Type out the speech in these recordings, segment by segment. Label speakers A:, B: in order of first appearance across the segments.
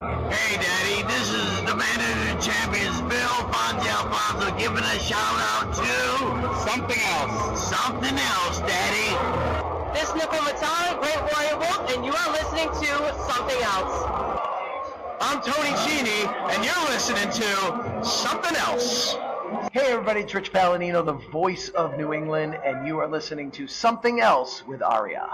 A: Hey, Daddy, this is the man of the champions, Bill Fonzie Alfonso, giving a shout out to
B: Something else.
A: something else, Daddy.
C: This is Nicole Matara, Great Warrior Wolf, and you are listening to Something Else.
B: I'm Tony Cini, and you're listening to Something Else.
D: Hey everybody, it's Rich Palladino, the voice of New England, and you are listening to Something Else with Arya.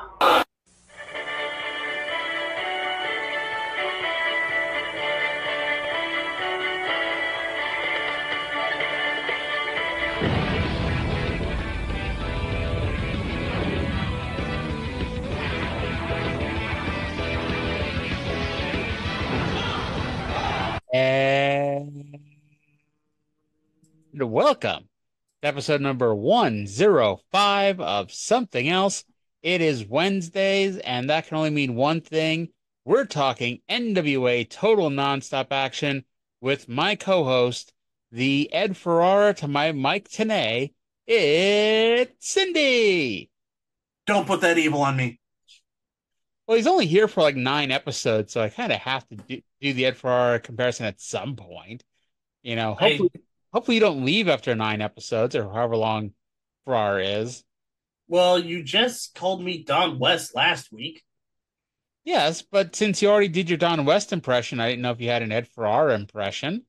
E: And welcome to episode number 105 of Something Else. It is Wednesdays, and that can only mean one thing. We're talking NWA Total Nonstop Action with my co-host, the Ed Ferrara to my Mike Tenay. It's Cyndi.
F: Don't put that evil on me.
E: Well, he's only here for like 9 episodes, so I kind of have to do the Ed Ferrara comparison at some point. You know, hopefully you don't leave after 9 episodes or however long Ferrara is.
F: Well, you just called me Don West last week.
E: Yes, but since you already did your Don West impression, I didn't know if you had an Ed Ferrara impression.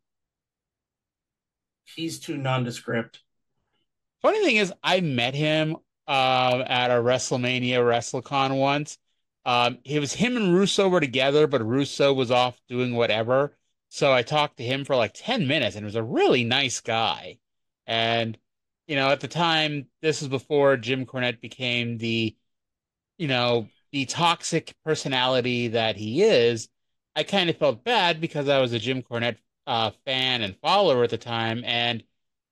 F: He's too nondescript.
E: Funny thing is, I met him at a WrestleMania WrestleCon once. It was him and Russo were together, but Russo was off doing whatever. So I talked to him for like 10 minutes, and he was a really nice guy. And, you know, at the time, this was before Jim Cornette became the toxic personality that he is. I kind of felt bad because I was a Jim Cornette fan and follower at the time, and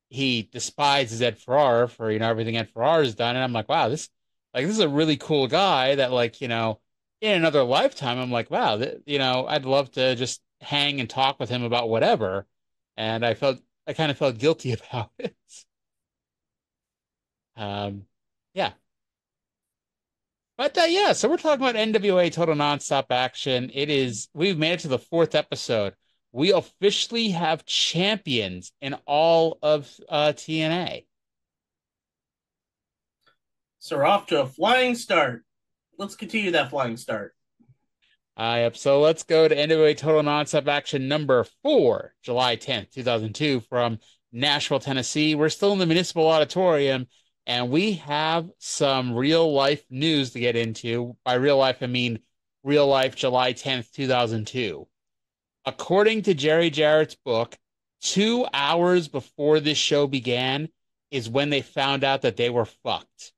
E: he despises Ed Ferrara for, everything Ed Ferrara's done. And I'm like, wow, this is a really cool guy that, in another lifetime, I'm like, wow, I'd love to just hang and talk with him about whatever. And I kind of felt guilty about it. Yeah. But yeah, so we're talking about NWA Total Nonstop Action. We've made it to the 4th episode. We officially have champions in all of TNA.
F: So we're off to a flying start. Let's continue that flying start.
E: Yep. So let's go to NWA Total Nonstop Action number 4, July 10th, 2002, from Nashville, Tennessee. We're still in the Municipal Auditorium, and we have some real-life news to get into. By real life, I mean real life July 10th, 2002. According to Jerry Jarrett's book, 2 hours before this show began is when they found out that they were fucked.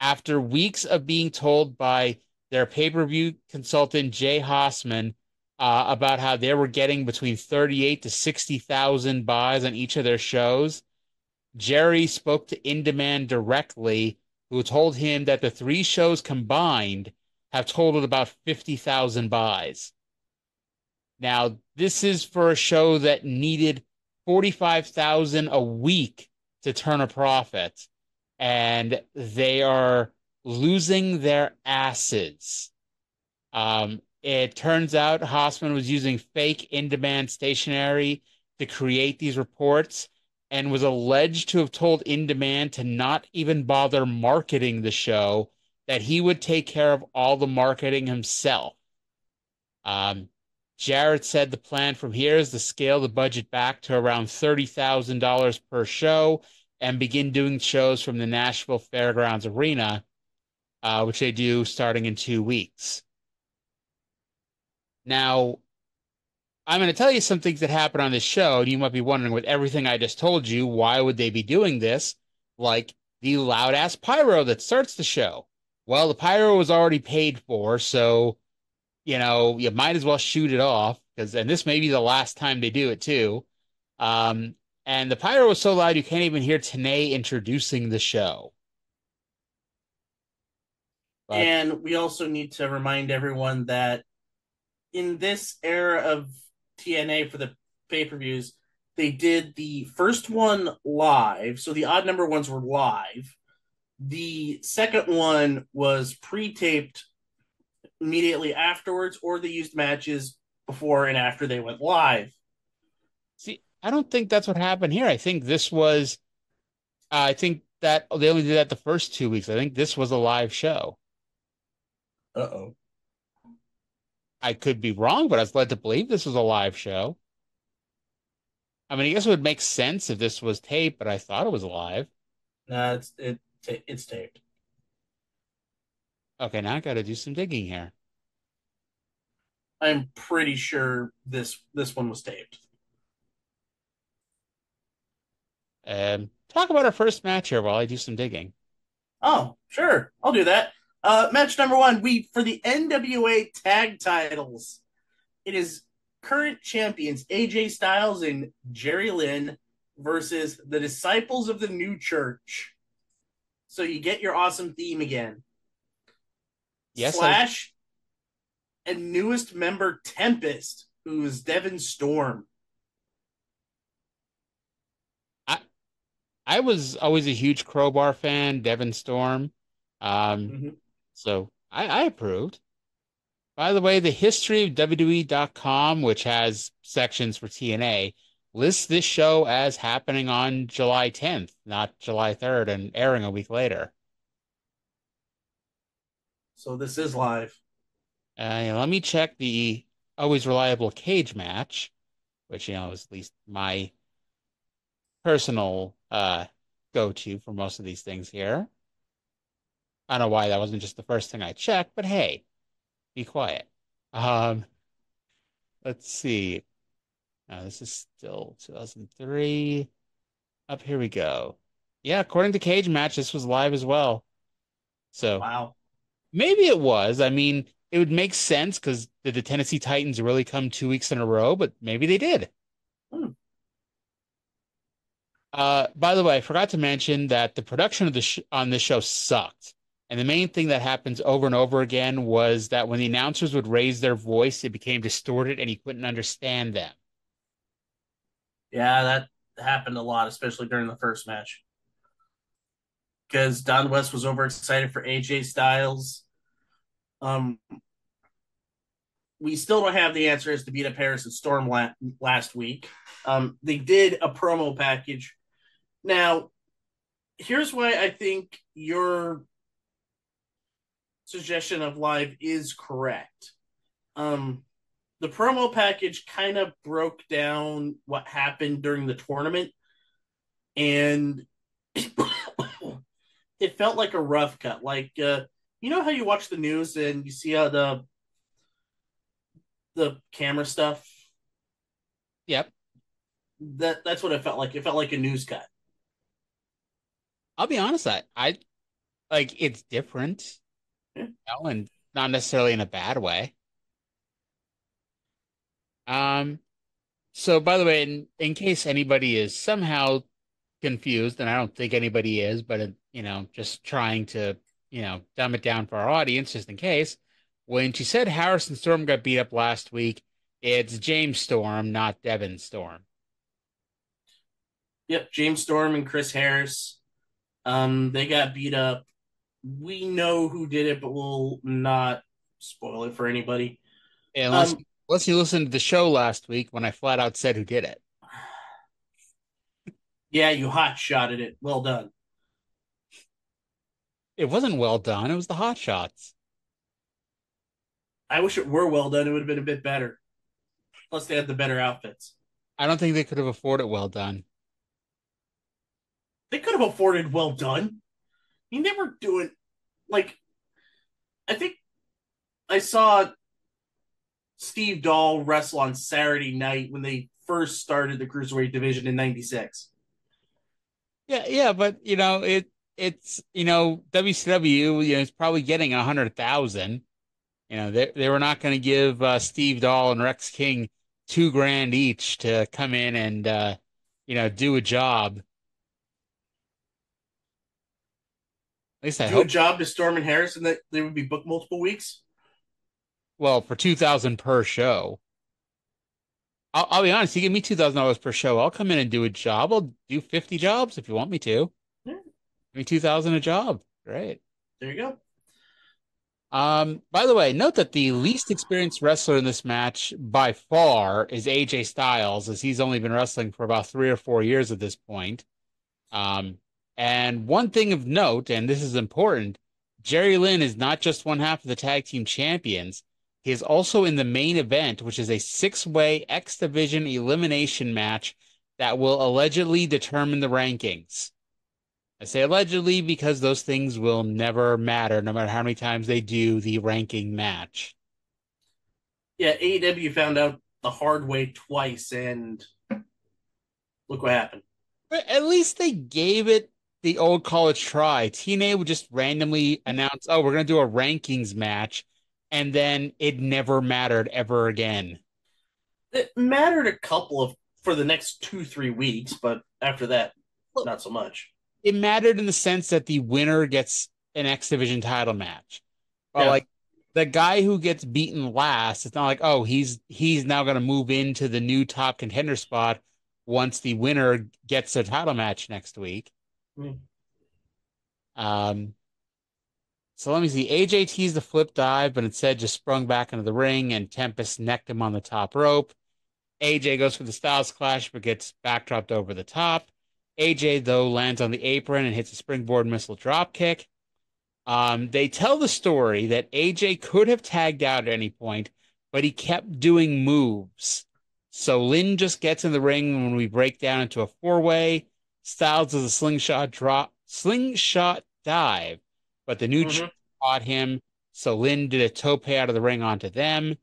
E: After weeks of being told by their pay-per-view consultant, Jay Hossman, about how they were getting between 38 to 60,000 buys on each of their shows, Jerry spoke to In Demand directly, who told him that the 3 shows combined have totaled about 50,000 buys. Now, this is for a show that needed 45,000 a week to turn a profit, and they are losing their asses. It turns out Hossman was using fake in-demand stationery to create these reports and was alleged to have told In Demand to not even bother marketing the show, that he would take care of all the marketing himself. Jarrett said the plan from here is to scale the budget back to around $30,000 per show and begin doing shows from the Nashville Fairgrounds Arena, which they do starting in 2 weeks. Now, I'm going to tell you some things that happened on this show, and you might be wondering, with everything I just told you, why would they be doing this? Like the loud-ass pyro that starts the show. Well, the pyro was already paid for, so, you might as well shoot it off, and this may be the last time they do it, too. And the pyro was so loud you can't even hear Tenay introducing the show. But,
F: and we also need to remind everyone that in this era of TNA for the pay-per-views, they did the first one live, so the odd number ones were live. The second one was pre-taped immediately afterwards, or they used matches before and after they went live.
E: See, I don't think that's what happened here. I think this was, I think that they only did that the first 2 weeks. I think this was a live show.
F: Uh-oh.
E: I could be wrong, but I was led to believe this was a live show. I mean, I guess it would make sense if this was taped, but I thought it was live.
F: No, it's taped.
E: Okay, now I got to do some digging here.
F: I'm pretty sure this one was taped.
E: Talk about our first match here while I do some digging.
F: Oh, sure. I'll do that. Match number 1, for the NWA tag titles. It is current champions AJ Styles and Jerry Lynn versus the Disciples of the New Church. So you get your awesome theme again.
E: Yes,
F: Slash and newest member Tempest, who is Devin Storm.
E: I was always a huge Crowbar fan, Devin Storm. So I approved. By the way, the history of WWE.com, which has sections for TNA, lists this show as happening on July 10th, not July 3rd, and airing a week later.
F: So this is live.
E: Let me check the always reliable cage match, which, is at least my personal go-to for most of these things here. I don't know why that wasn't just the first thing I checked, but hey, be quiet. Let's see. This is still 2003. Up here we go. Yeah, according to Cage Match, this was live as well. So
F: wow,
E: maybe it was. I mean, it would make sense because did the Tennessee Titans really come 2 weeks in a row? But maybe they did. By the way, I forgot to mention that the production of on this show sucked. And the main thing that happens over and over again was that when the announcers would raise their voice, it became distorted and you couldn't understand them.
F: Yeah, that happened a lot, especially during the first match. Because Don West was overexcited for AJ Styles. We still don't have the answer as to beat up Harris and Storm last week. They did a promo package. Now, here's why I think your suggestion of live is correct. The promo package kind of broke down what happened during the tournament, and it felt like a rough cut. Like, you know how you watch the news and you see how the camera stuff?
E: Yep.
F: That's what it felt like. It felt like a news cut.
E: I'll be honest, I like it's different. And not necessarily in a bad way. So by the way, in case anybody is somehow confused, and I don't think anybody is, but just trying to, dumb it down for our audience, just in case. When she said Harrison Storm got beat up last week, it's James Storm, not Devin Storm.
F: Yep, James Storm and Chris Harris. They got beat up. We know who did it, but we'll not spoil it for anybody.
E: Unless you listened to the show last week when I flat out said who did it.
F: Yeah, you hot-shotted it. Well done.
E: It wasn't well done. It was the hot shots.
F: I wish it were well done. It would have been a bit better. Plus, they had the better outfits.
E: I don't think they could have afforded well done.
F: They could have afforded well done. I mean, they were doing, I think I saw Steve Dahl wrestle on Saturday night when they first started the Cruiserweight division in '96.
E: Yeah, but, it's WCW, it's probably getting 100,000. They were not going to give Steve Dahl and Rex King $2,000 each to come in and, do a job. At least I hope.
F: Do a job to Storm and Harris and that they would be booked multiple weeks?
E: Well, for $2,000 per show. I'll be honest, you give me $2,000 per show, I'll come in and do a job. I'll do 50 jobs if you want me to. Yeah. Give me $2,000 a job. Great.
F: There you go.
E: By the way, note that the least experienced wrestler in this match by far is AJ Styles, as he's only been wrestling for about 3 or 4 years at this point. Um, and one thing of note, and this is important, Jerry Lynn is not just one half of the tag team champions. He is also in the main event, which is a six-way X Division elimination match that will allegedly determine the rankings. I say allegedly because those things will never matter, no matter how many times they do the ranking match.
F: Yeah, AEW found out the hard way twice, and look what happened.
E: But at least they gave it the old college try. TNA would just randomly announce, oh, we're going to do a rankings match, and then it never mattered ever again.
F: It mattered a couple of for the next 2-3 weeks, but after that, not so much.
E: It mattered in the sense that the winner gets an X Division title match. But
F: Yeah.
E: like the guy who gets beaten last, it's not like, oh, he's now going to move into the new top contender spot once the winner gets a title match next week.
F: Mm.
E: Um, so let me see. AJ teased the flip dive, but instead just sprung back into the ring and Tempest necked him on the top rope. AJ goes for the Styles Clash, but gets backdropped over the top. AJ, though, lands on the apron and hits a springboard missile drop kick. They tell the story that AJ could have tagged out at any point, but he kept doing moves. So Lynn just gets in the ring when we break down into a four-way. Styles does a slingshot dive, but the new caught him. So Lynn did a tope out of the ring onto them.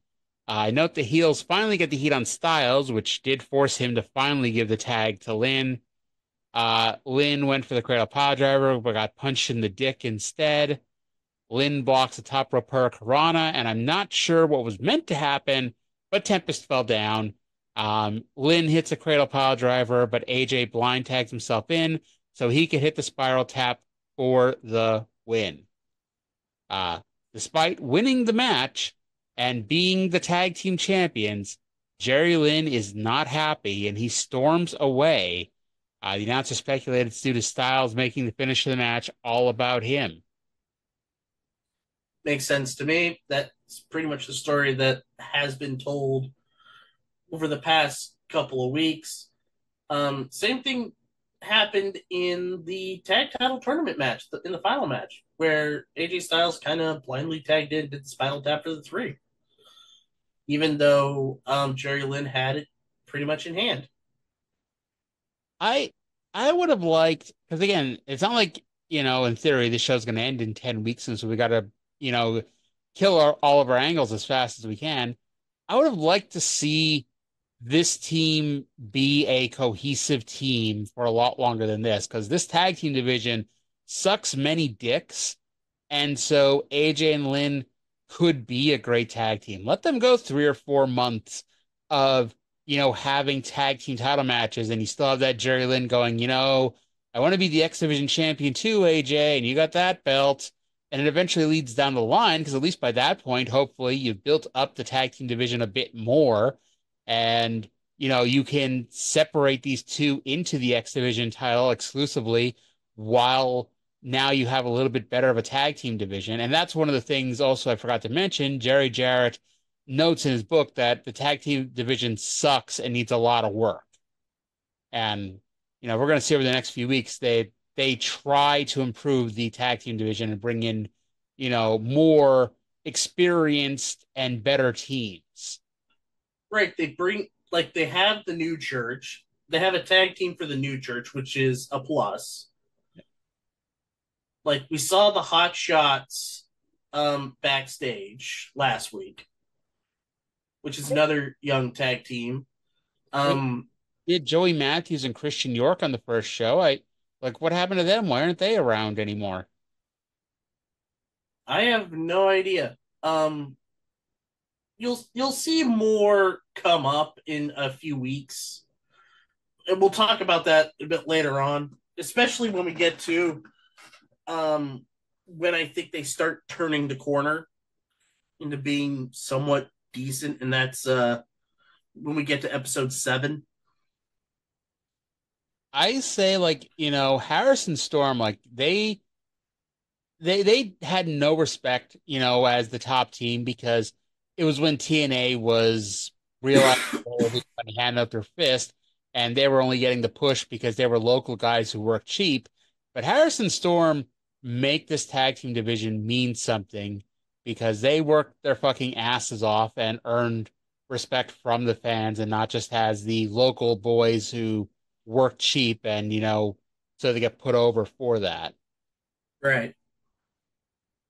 E: I note the heels finally get the heat on Styles, which did force him to finally give the tag to Lynn. Lynn went for the cradle power driver, but got punched in the dick instead. Lynn blocks a top rope hurricanrana, and I'm not sure what was meant to happen, but Tempest fell down. Lynn hits a cradle pile driver, but AJ blind tags himself in so he could hit the spiral tap for the win. Despite winning the match and being the tag team champions, Jerry Lynn is not happy and he storms away. The announcer speculated it's due to Styles making the finish of the match all about him.
F: Makes sense to me. That's pretty much the story that has been told over the past couple of weeks. Same thing happened in the tag title tournament match, in the final match, where AJ Styles kind of blindly tagged in, did the spinal tap for the three, even though Jerry Lynn had it pretty much in hand.
E: I would have liked, because again, it's not like, in theory, this show's going to end in 10 weeks, and so we got to, kill all of our angles as fast as we can. I would have liked to see this team be a cohesive team for a lot longer than this, because this tag team division sucks many dicks, and so AJ and Lynn could be a great tag team. Let them go 3 or 4 months of having tag team title matches, and you still have that Jerry Lynn going, I want to be the X Division champion too, AJ, and you got that belt. And it eventually leads down the line, because at least by that point, hopefully, you've built up the tag team division a bit more. And, you can separate these two into the X Division title exclusively, while now you have a little bit better of a tag team division. And that's one of the things also I forgot to mention. Jerry Jarrett notes in his book that the tag team division sucks and needs a lot of work. And, we're going to see over the next few weeks, they try to improve the tag team division and bring in, more experienced and better teams.
F: Right. They have the new church. They have a tag team for the new church, which is a plus. Like, we saw the Hot Shots backstage last week, which is another young tag team.
E: We had Joey Matthews and Christian York on the first show. What happened to them? Why aren't they around anymore?
F: I have no idea. You'll see more come up in a few weeks, and we'll talk about that a bit later on, especially when we get to when I think they start turning the corner into being somewhat decent, and that's when we get to episode 7.
E: I say, Harrison Storm, they they had no respect, as the top team because it was when TNA was realizing everybody handed up their fist, and they were only getting the push because they were local guys who worked cheap. But Harrison Storm make this tag team division mean something because they worked their fucking asses off and earned respect from the fans and not just as the local boys who work cheap and, so they get put over for that.
F: Right.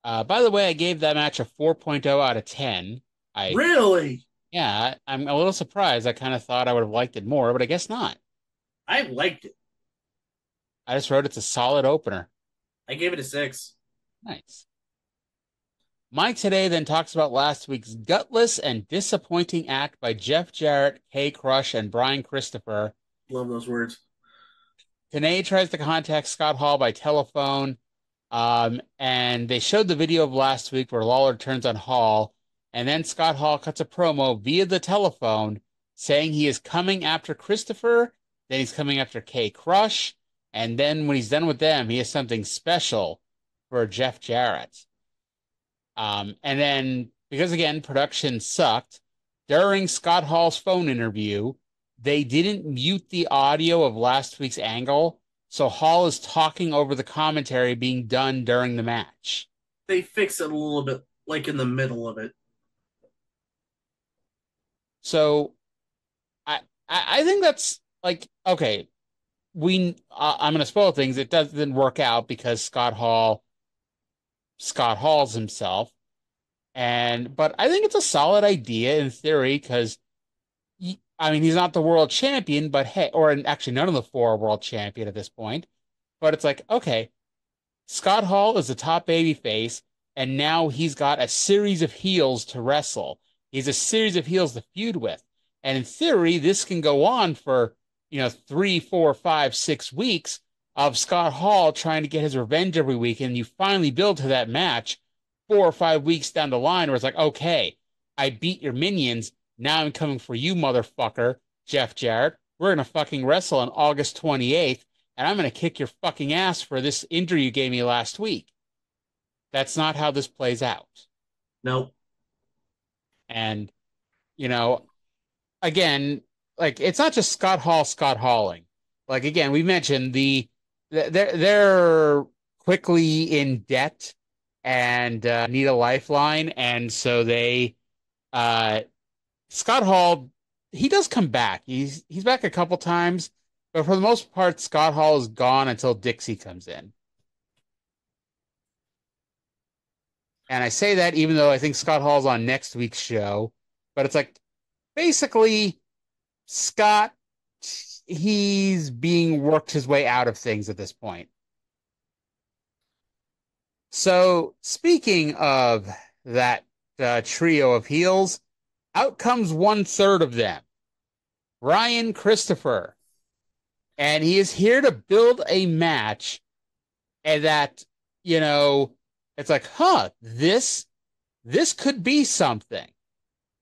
E: By the way, I gave that match a 4.0 out of 10.
F: Really?
E: Yeah, I'm a little surprised. I kind of thought I would have liked it more, but I guess not.
F: I liked it.
E: I just wrote it's a solid opener.
F: I gave it a 6.
E: Nice. Mike today then talks about last week's gutless and disappointing act by Jeff Jarrett, K-Krush, and Brian Christopher.
F: Love those words.
E: Tenay tries to contact Scott Hall by telephone, and they showed the video of last week where Lawler turns on Hall, and then Scott Hall cuts a promo via the telephone saying he is coming after Christopher, then he's coming after K-Krush, and then when he's done with them, he has something special for Jeff Jarrett. And then, because again, production sucked, during Scott Hall's phone interview, they didn't mute the audio of last week's angle, so Hall is talking over the commentary being done during the match.
F: They fix it a little bit, like in the middle of it.
E: So, I think that's like, okay, I'm going to spoil things. It doesn't work out because Scott Hall's himself. But I think it's a solid idea in theory because, he's not the world champion, but hey, actually none of the four are world champion at this point. But it's like, okay, Scott Hall is the top baby face, and now he's got a series of heels to wrestle. He's a series of heels to feud with. And in theory, this can go on for, 3, 4, 5, 6 weeks of Scott Hall trying to get his revenge every week. And you finally build to that match 4 or 5 weeks down the line where it's like, okay, I beat your minions. Now I'm coming for you, motherfucker, Jeff Jarrett. We're going to fucking wrestle on August 28th, and I'm going to kick your fucking ass for this injury you gave me last week. That's not how this plays out.
F: Nope.
E: And, again, like, it's not just Scott Halling. Like, again, we mentioned they're quickly in debt and need a lifeline, and so Scott Hall, he does come back. He's back a couple times, but for the most part, Scott Hall is gone until Dixie comes in. And I say that even though I think Scott Hall's on next week's show, but it's like, basically, Scott, he's being worked his way out of things at this point. So, speaking of that trio of heels, out comes 1/3 of them, Ryan Christopher. And he is here to build a match and that, it's like, this could be something.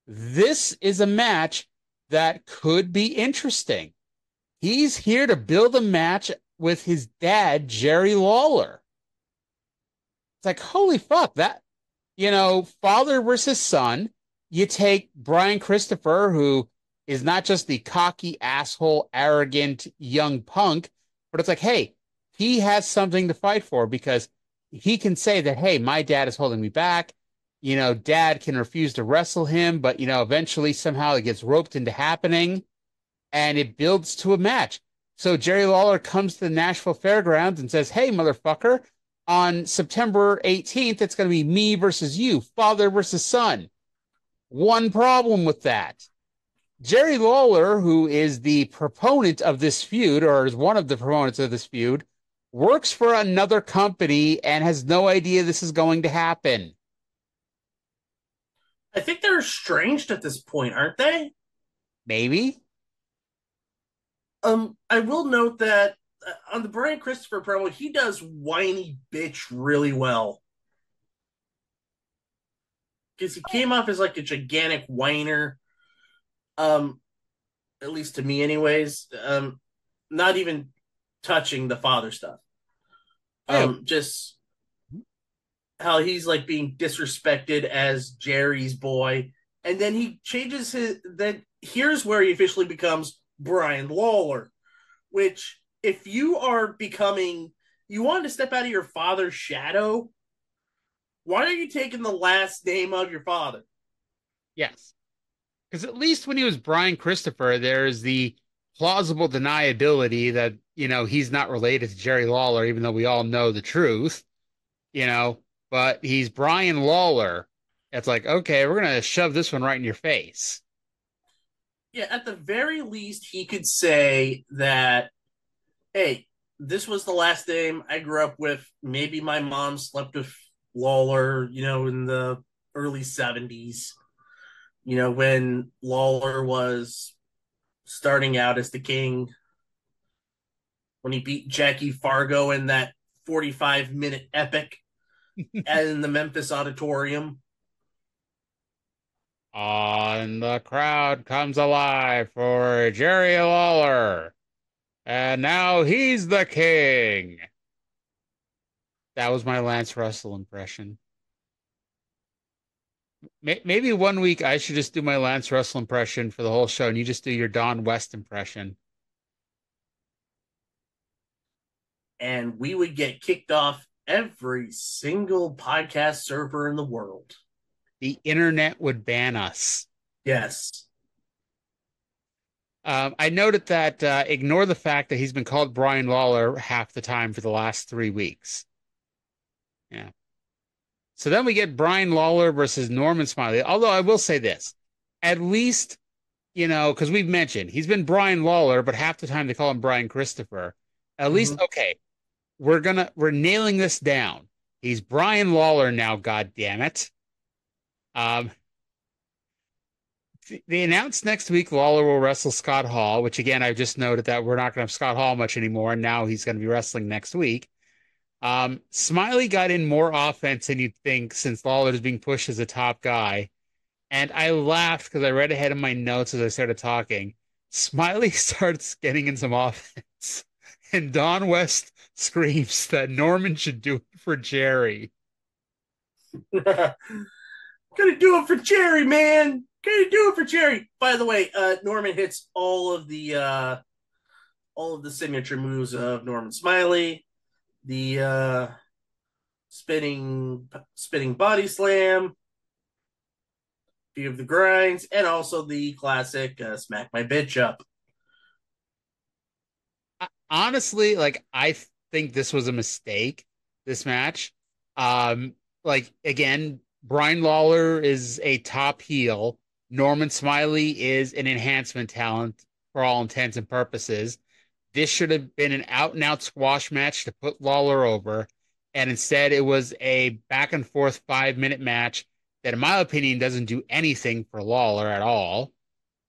E: This is a match that could be interesting. He's here to build a match with his dad, Jerry Lawler. It's like, holy fuck, that, father versus son. You take Brian Christopher, who is not just the cocky, asshole, arrogant young punk, but it's like, hey, he has something to fight for because he can say that, hey, my dad is holding me back. Dad can refuse to wrestle him, but, eventually somehow it gets roped into happening and it builds to a match. So Jerry Lawler comes to the Nashville Fairgrounds and says, hey, motherfucker, on September 18th, it's going to be me versus you, father versus son. One problem with that. Jerry Lawler, who is the proponent of this feud, or is one of the proponents of this feud, works for another company and has no idea this is going to happen.
F: I think they're estranged at this point, aren't they?
E: Maybe.
F: I will note that on the Brian Christopher promo, he does whiny bitch really well. Because he came off as like a gigantic whiner. At least to me anyways. Not even touching the father stuff. Just how he's like being disrespected as Jerry's boy, and then he changes his. Then here's where he officially becomes Brian Lawler, which if you are becoming, you want to step out of your father's shadow. Why are you taking the last name of your father?
E: Yes. Because at least when he was Brian Christopher, there's the plausible deniability that, he's not related to Jerry Lawler, even though we all know the truth, but he's Brian Lawler. It's like, okay, we're going to shove this one right in your face.
F: Yeah, at the very least, he could say that, hey, this was the last name I grew up with. Maybe my mom slept with Lawler, in the early 70s, when Lawler was starting out as the king, when he beat Jackie Fargo in that 45-minute epic in the Memphis Auditorium.
E: And the crowd comes alive for Jerry Lawler. And now he's the king. That was my Lance Russell impression. Maybe one week I should just do my Lance Russell impression for the whole show, and you just do your Don West impression.
F: And we would get kicked off every single podcast server in the world.
E: The internet would ban us.
F: Yes.
E: I noted that ignore the fact that he's been called Brian Lawler half the time for the last 3 weeks. Yeah. So then we get Brian Lawler versus Norman Smiley. Although I will say this, at least, because we've mentioned he's been Brian Lawler, but half the time they call him Brian Christopher. At least, okay, we're nailing this down. He's Brian Lawler now, God damn it. They announced next week Lawler will wrestle Scott Hall, which again, I just noted that we're not going to have Scott Hall much anymore. And now he's going to be wrestling next week. Smiley got in more offense than you'd think since Lawler is being pushed as a top guy. And I laughed because I read ahead of my notes as I started talking. Smiley starts getting in some offense. And Don West screams that Norman should do it for Jerry.
F: Gonna do it for Jerry, man. Gonna do it for Jerry. By the way, Norman hits all of the signature moves of Norman Smiley. The spinning body slam, few of the grinds, and also the classic smack my bitch up.
E: Honestly, I think this was a mistake, this match. Again, Brian Lawler is a top heel. Norman Smiley is an enhancement talent for all intents and purposes. This should have been an out-and-out squash match to put Lawler over, and instead it was a back-and-forth 5-minute match that, in my opinion, doesn't do anything for Lawler at all.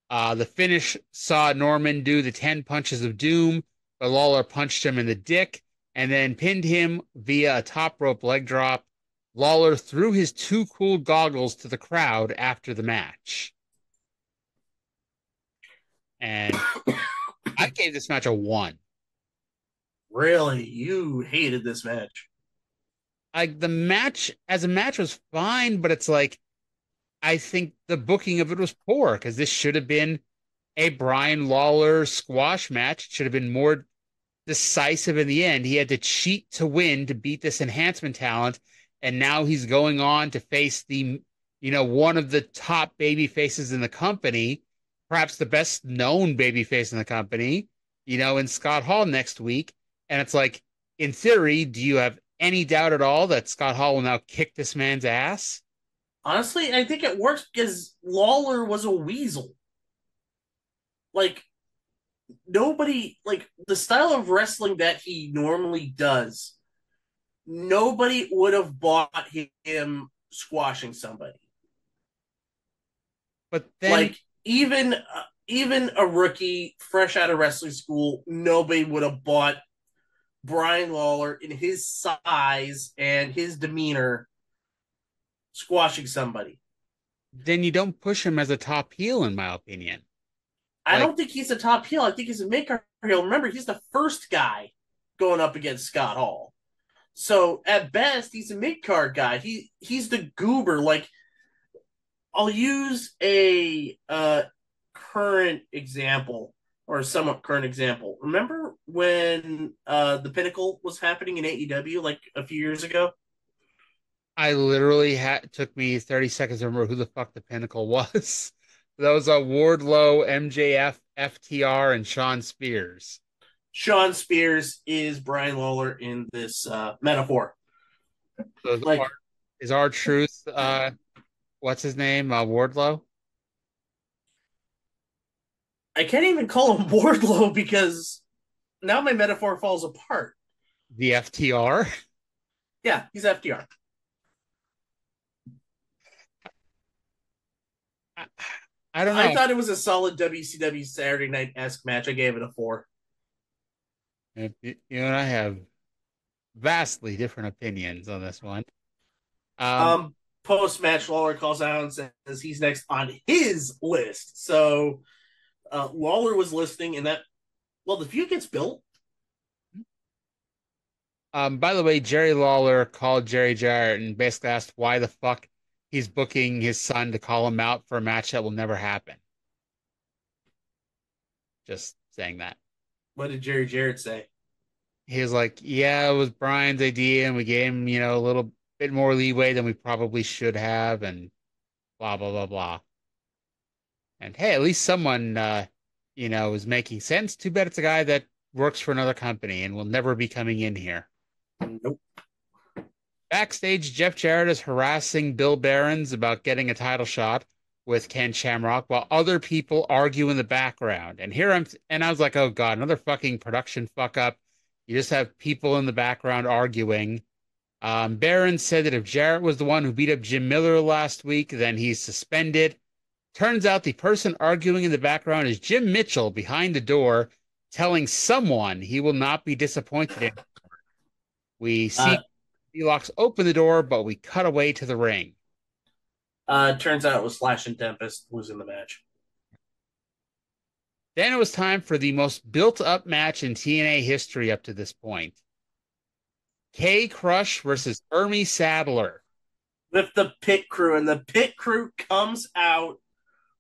E: The finish saw Norman do the 10 punches of doom, but Lawler punched him in the dick and then pinned him via a top rope leg drop. Lawler threw his too cool goggles to the crowd after the match. And I gave this match a 1.
F: Really? You hated this match?
E: The match as a match was fine, but it's like, I think the booking of it was poor because this should have been a Brian Lawler squash match. It should have been more decisive in the end. He had to cheat to win to beat this enhancement talent, and now he's going on to face the, one of the top baby faces in the company, perhaps the best known baby face in the company, in Scott Hall next week. And it's like, in theory, do you have any doubt at all that Scott Hall will now kick this man's ass?
F: Honestly, I think it works because Lawler was a weasel. Nobody, the style of wrestling that he normally does, nobody would have bought him squashing somebody.
E: But then,
F: even a rookie fresh out of wrestling school, nobody would have bought Brian Lawler in his size and his demeanor squashing somebody.
E: Then you don't push him as a top heel, in my opinion.
F: I don't think he's a top heel. I think he's a mid-card heel. Remember, he's the first guy going up against Scott Hall. So at best, he's a mid card guy. He's the goober. Like, I'll use a current example or a somewhat current example. Remember when the Pinnacle was happening in AEW like a few years ago?
E: I literally took me 30 seconds to remember who the fuck the Pinnacle was. That was Wardlow, MJF, FTR, and Sean Spears.
F: Sean Spears is Brian Lawler in this metaphor.
E: So is R-Truth, what's his name? Wardlow?
F: I can't even call him Wardlow because now my metaphor falls apart.
E: The FTR?
F: Yeah, he's FTR.
E: I don't know.
F: I thought it was a solid WCW Saturday Night-esque match. I gave it a 4.
E: You and I have vastly different opinions on this one.
F: Post-match, Lawler calls out and says he's next on his list. So Lawler was listening, and the feud gets built.
E: By the way, Jerry Lawler called Jerry Jarrett and basically asked why the fuck he's booking his son to call him out for a match that will never happen. Just saying that.
F: What did Jerry Jarrett say?
E: He was like, yeah, it was Brian's idea, and we gave him, a little bit more leeway than we probably should have, and blah, blah, blah, blah. And hey, at least someone, is making sense. Too bad it's a guy that works for another company and will never be coming in here.
F: Nope.
E: Backstage, Jeff Jarrett is harassing Bill Behrens about getting a title shot with Ken Shamrock while other people argue in the background. And I was like, oh God, another fucking production fuck up. You just have people in the background arguing. Behrens said that if Jarrett was the one who beat up Jim Miller last week, then he's suspended. Turns out the person arguing in the background is Jim Mitchell behind the door, telling someone he will not be disappointed in. We see Elox open the door, but we cut away to the ring.
F: Turns out it was Flash and Tempest who was in the match.
E: Then it was time for the most built-up match in TNA history up to this point. K-Krush versus Hermie Sadler.
F: With the pit crew, and the pit crew comes out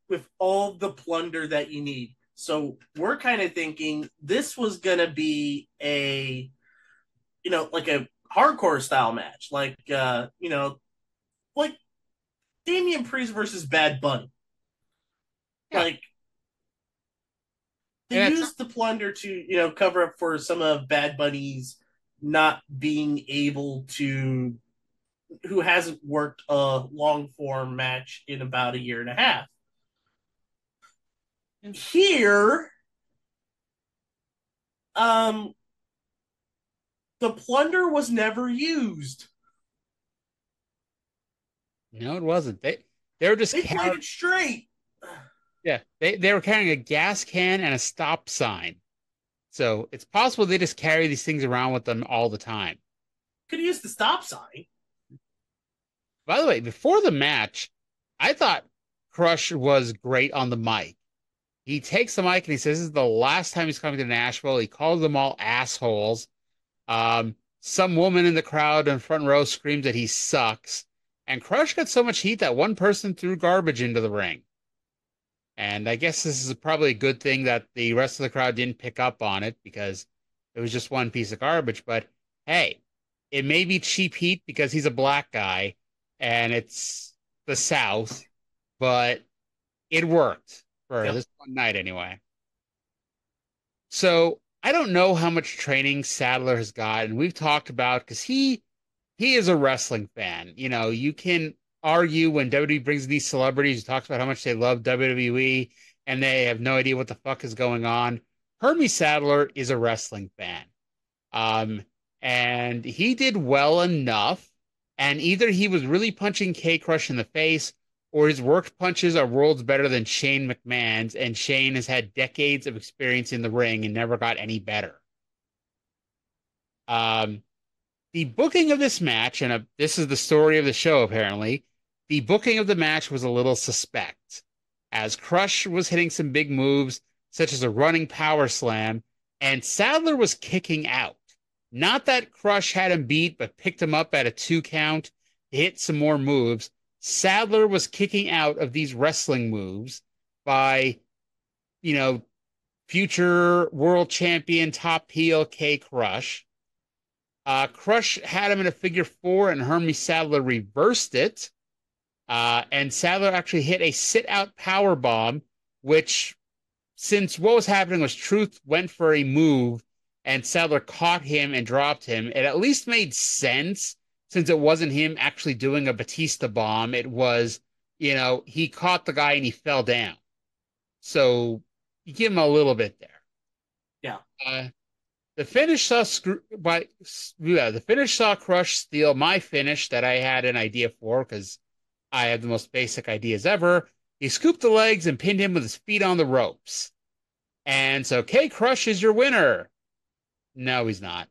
F: with all the plunder that you need. So we're kind of thinking this was going to be a hardcore style match. Like Damian Priest versus Bad Bunny.
E: Yeah.
F: Like, they used the plunder to, cover up for some of Bad Bunny's not being able to, who hasn't worked a long form match in about a year and a half. Here, the plunder was never used.
E: No, it wasn't. They were just
F: played it straight.
E: Yeah, they were carrying a gas can and a stop sign. So it's possible they just carry these things around with them all the time.
F: Could have used the stop sign.
E: By the way, before the match, I thought Crush was great on the mic. He takes the mic and he says this is the last time he's coming to Nashville. He calls them all assholes. Some woman in the crowd in front row screams that he sucks. And Crush got so much heat that one person threw garbage into the ring. And I guess this is probably a good thing that the rest of the crowd didn't pick up on it because it was just one piece of garbage. But hey, it may be cheap heat because he's a black guy and it's the South, but it worked for this one night anyway. So I don't know how much training Sadler has got, and we've talked about because he is a wrestling fan. You can argue when WWE brings these celebrities who talks about how much they love WWE and they have no idea what the fuck is going on. Hermie Sadler is a wrestling fan. And he did well enough, and either he was really punching K-Krush in the face or his worked punches are worlds better than Shane McMahon's, and Shane has had decades of experience in the ring and never got any better. The booking of this match, and this is the story of the show apparently, the booking of the match was a little suspect, as Crush was hitting some big moves, such as a running power slam, and Sadler was kicking out. Not that Krush had him beat, but picked him up at a 2 count to hit some more moves. Sadler was kicking out of these wrestling moves by, future world champion top heel K-Krush. Krush had him in a figure 4, and Hermie Sadler reversed it. And Sadler actually hit a sit-out power bomb, which, since what was happening was Truth went for a move, and Sadler caught him and dropped him. It at least made sense, since it wasn't him actually doing a Batista bomb. It was, he caught the guy and he fell down. So you give him a little bit there.
F: Yeah.
E: The finish saw Krush steal my finish that I had an idea for, because I had the most basic ideas ever. He scooped the legs and pinned him with his feet on the ropes. And so K-Krush is your winner. No, he's not.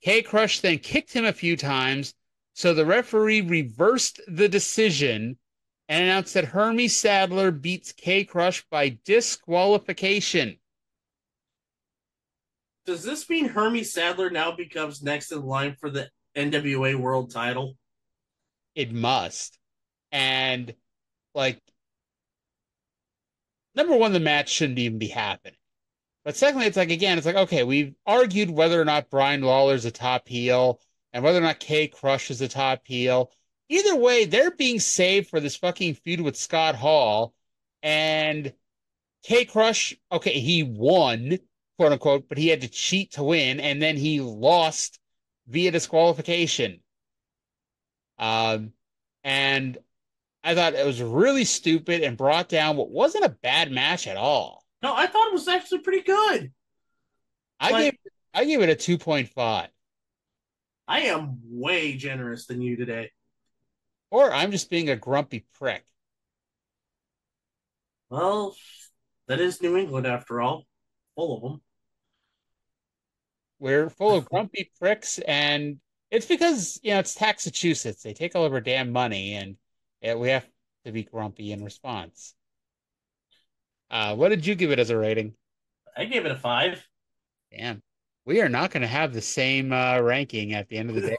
E: K-Krush then kicked him a few times, so the referee reversed the decision and announced that Hermie Sadler beats K-Krush by disqualification.
F: Does this mean Hermie Sadler now becomes next in line for the NWA World title?
E: It must. And, number one, the match shouldn't even be happening. But secondly, it's okay, we've argued whether or not Brian Lawler's a top heel and whether or not K-Krush is a top heel. Either way, they're being saved for this fucking feud with Scott Hall. And K-Krush, okay, he won, quote unquote, but he had to cheat to win, and then he lost via disqualification. And I thought it was really stupid and brought down what wasn't a bad match at all.
F: No, I thought it was actually pretty good.
E: I gave it a 2.5.
F: I am way generous than you today.
E: Or I'm just being a grumpy prick.
F: Well, that is New England after all. Full of them.
E: We're full of grumpy pricks, and it's because, it's Massachusetts. They take all of our damn money, and we have to be grumpy in response. What did you give it as a rating?
F: I gave it a 5.
E: Damn. We are not going to have the same ranking at the end of the day.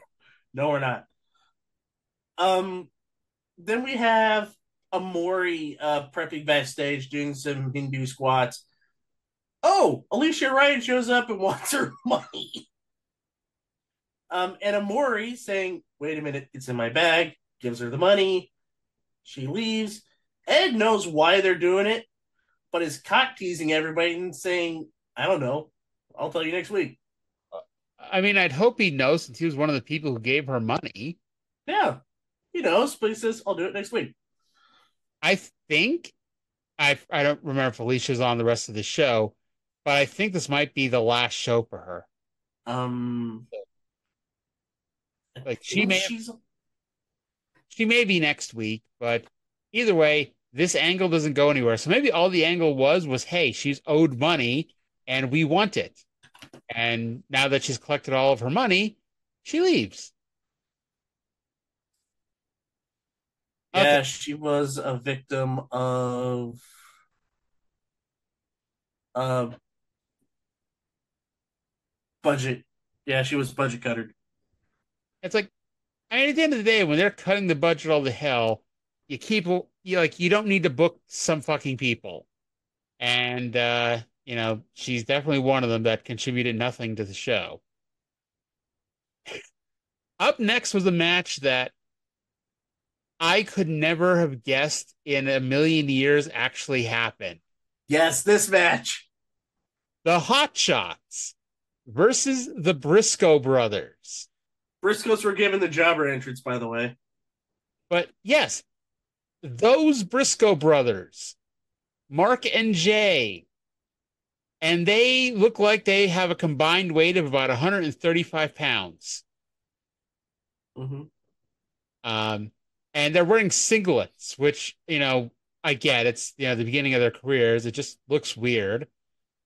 F: No, we're not. Then we have Omori prepping backstage, doing some Hindu squats. Oh, Alicia Ryan shows up and wants her money. And Omori saying, wait a minute, it's in my bag, gives her the money. She leaves. Ed knows why they're doing it, but is cock teasing everybody and saying, I don't know, I'll tell you next week.
E: I mean, I'd hope he knows, since he was one of the people who gave her money.
F: Yeah, he knows, but he says, I'll do it next week.
E: I think, I don't remember if Alicia's on the rest of the show, but I think this might be the last show for her. She may be next week, but either way, this angle doesn't go anywhere. So maybe all the angle was, hey, she's owed money and we want it. And now that she's collected all of her money, she leaves.
F: Yeah,
E: Okay.
F: she was a victim of budget. Yeah, she was budget cuttered.
E: It's at the end of the day, when they're cutting the budget all to hell, you don't need to book some fucking people. And, she's definitely one of them that contributed nothing to the show. Up next was a match that I could never have guessed in a million years actually happened.
F: Yes, this match.
E: The Hot Shots versus the Briscoe Brothers.
F: Briscoes were given the jobber entrance, by the way.
E: But yes, those Briscoe Brothers, Mark and Jay, and they look like they have a combined weight of about 135 pounds.
F: Mm-hmm.
E: And they're wearing singlets, which, I get. It's, the beginning of their careers. It just looks weird.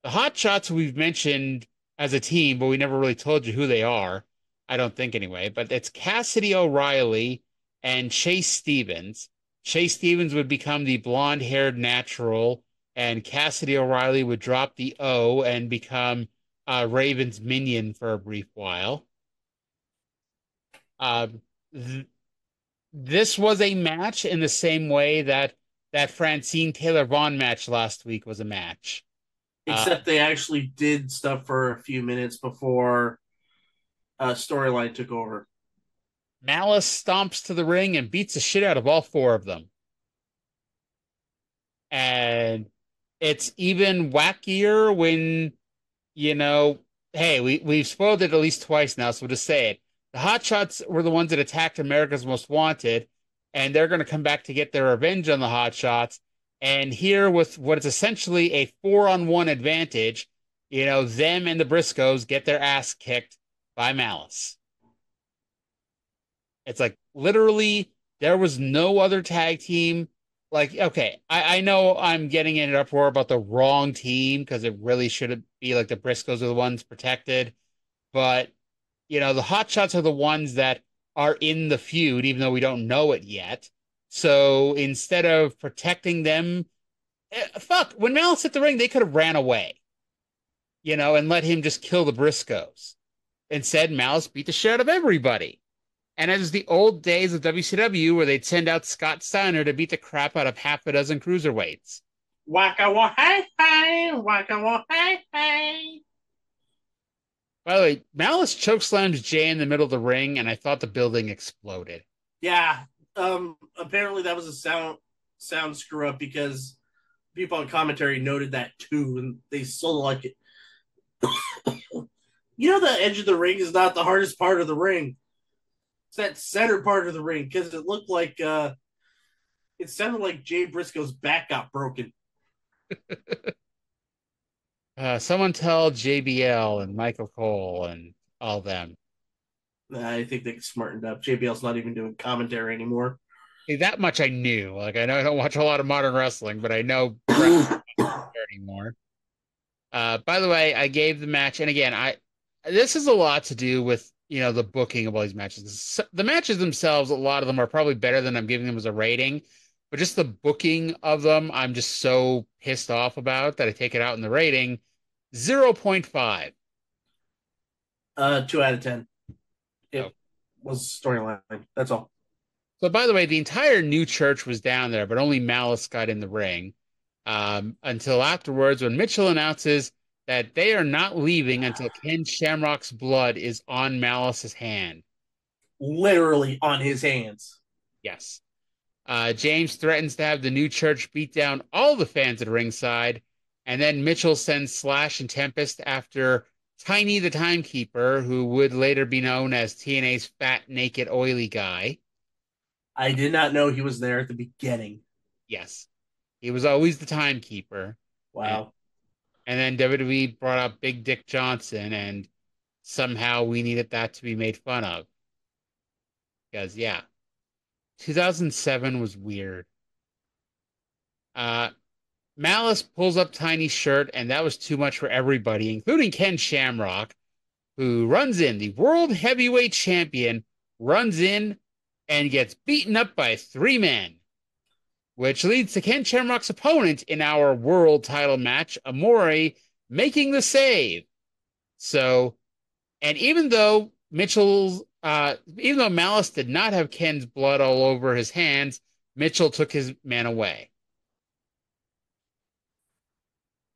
E: The Hot Shots we've mentioned as a team, but we never really told you who they are. I don't think anyway. But it's Cassidy O'Reilly and Chase Stevens. Chase Stevens would become the blonde-haired natural, and Cassidy O'Reilly would drop the O and become Raven's minion for a brief while. This was a match in the same way that Francine Taylor Vaughn match last week was a match.
F: Except they actually did stuff for a few minutes before storyline took over.
E: Malice stomps to the ring and beats the shit out of all four of them. And it's even wackier when, hey, we've spoiled it at least twice now, so we'll just say it. The Hotshots were the ones that attacked America's Most Wanted, and they're going to come back to get their revenge on the Hotshots. And here, with what is essentially a 4-on-1 advantage, them and the Briscoes get their ass kicked by Malice. It's like, literally, there was no other tag team. Like, okay, I know I'm getting in an uproar about the wrong team because it really should be like the Briscoes are the ones protected. But, the Hotshots are the ones that are in the feud, even though we don't know it yet. So instead of protecting them, when Malice hit the ring, they could have ran away, and let him just kill the Briscoes. Instead, Malice beat the shit out of everybody. And as the old days of WCW where they'd send out Scott Steiner to beat the crap out of half a dozen cruiserweights.
F: Waka wa hey hey, waka wa hey hey.
E: By the way, Malice chokeslams Jay in the middle of the ring, and I thought the building exploded.
F: Yeah, apparently that was a sound screw up because people on commentary noted that too, and they still like it. The edge of the ring is not the hardest part of the ring. It's that center part of the ring because it looked like it sounded like Jay Briscoe's back got broken.
E: Someone tell JBL and Michael Cole and all them.
F: I think they smartened up. JBL's not even doing commentary anymore.
E: Hey, that much I knew. Like, I know I don't watch a lot of modern wrestling, but I know anymore. By the way, I gave the match, and again, this has a lot to do with the booking of all these matches. The matches themselves, a lot of them are probably better than I'm giving them as a rating, but just the booking of them, I'm just so pissed off about that I take it out in the rating. 0.5.
F: 2 out of 10. It was storyline. That's all.
E: So, by the way, the entire new church was down there, but only Malice got in the ring until afterwards when Mitchell announces that they are not leaving until Ken Shamrock's blood is on Malice's hand.
F: Literally on his hands.
E: Yes. James threatens to have the new church beat down all the fans at ringside, and then Mitchell sends Slash and Tempest after Tiny the Timekeeper, who would later be known as TNA's fat, naked, oily guy.
F: I did not know he was there at the beginning.
E: Yes. He was always the timekeeper.
F: Wow.
E: And then WWE brought up Big Dick Johnson, and somehow we needed that to be made fun of. Because, 2007 was weird. Malice pulls up Tiny's shirt, and that was too much for everybody, including Ken Shamrock, who runs in. The World Heavyweight Champion runs in and gets beaten up by 3 men, which leads to Ken Shamrock's opponent in our world title match, Omori, making the save. So, and even though Malice did not have Ken's blood all over his hands, Mitchell took his man away.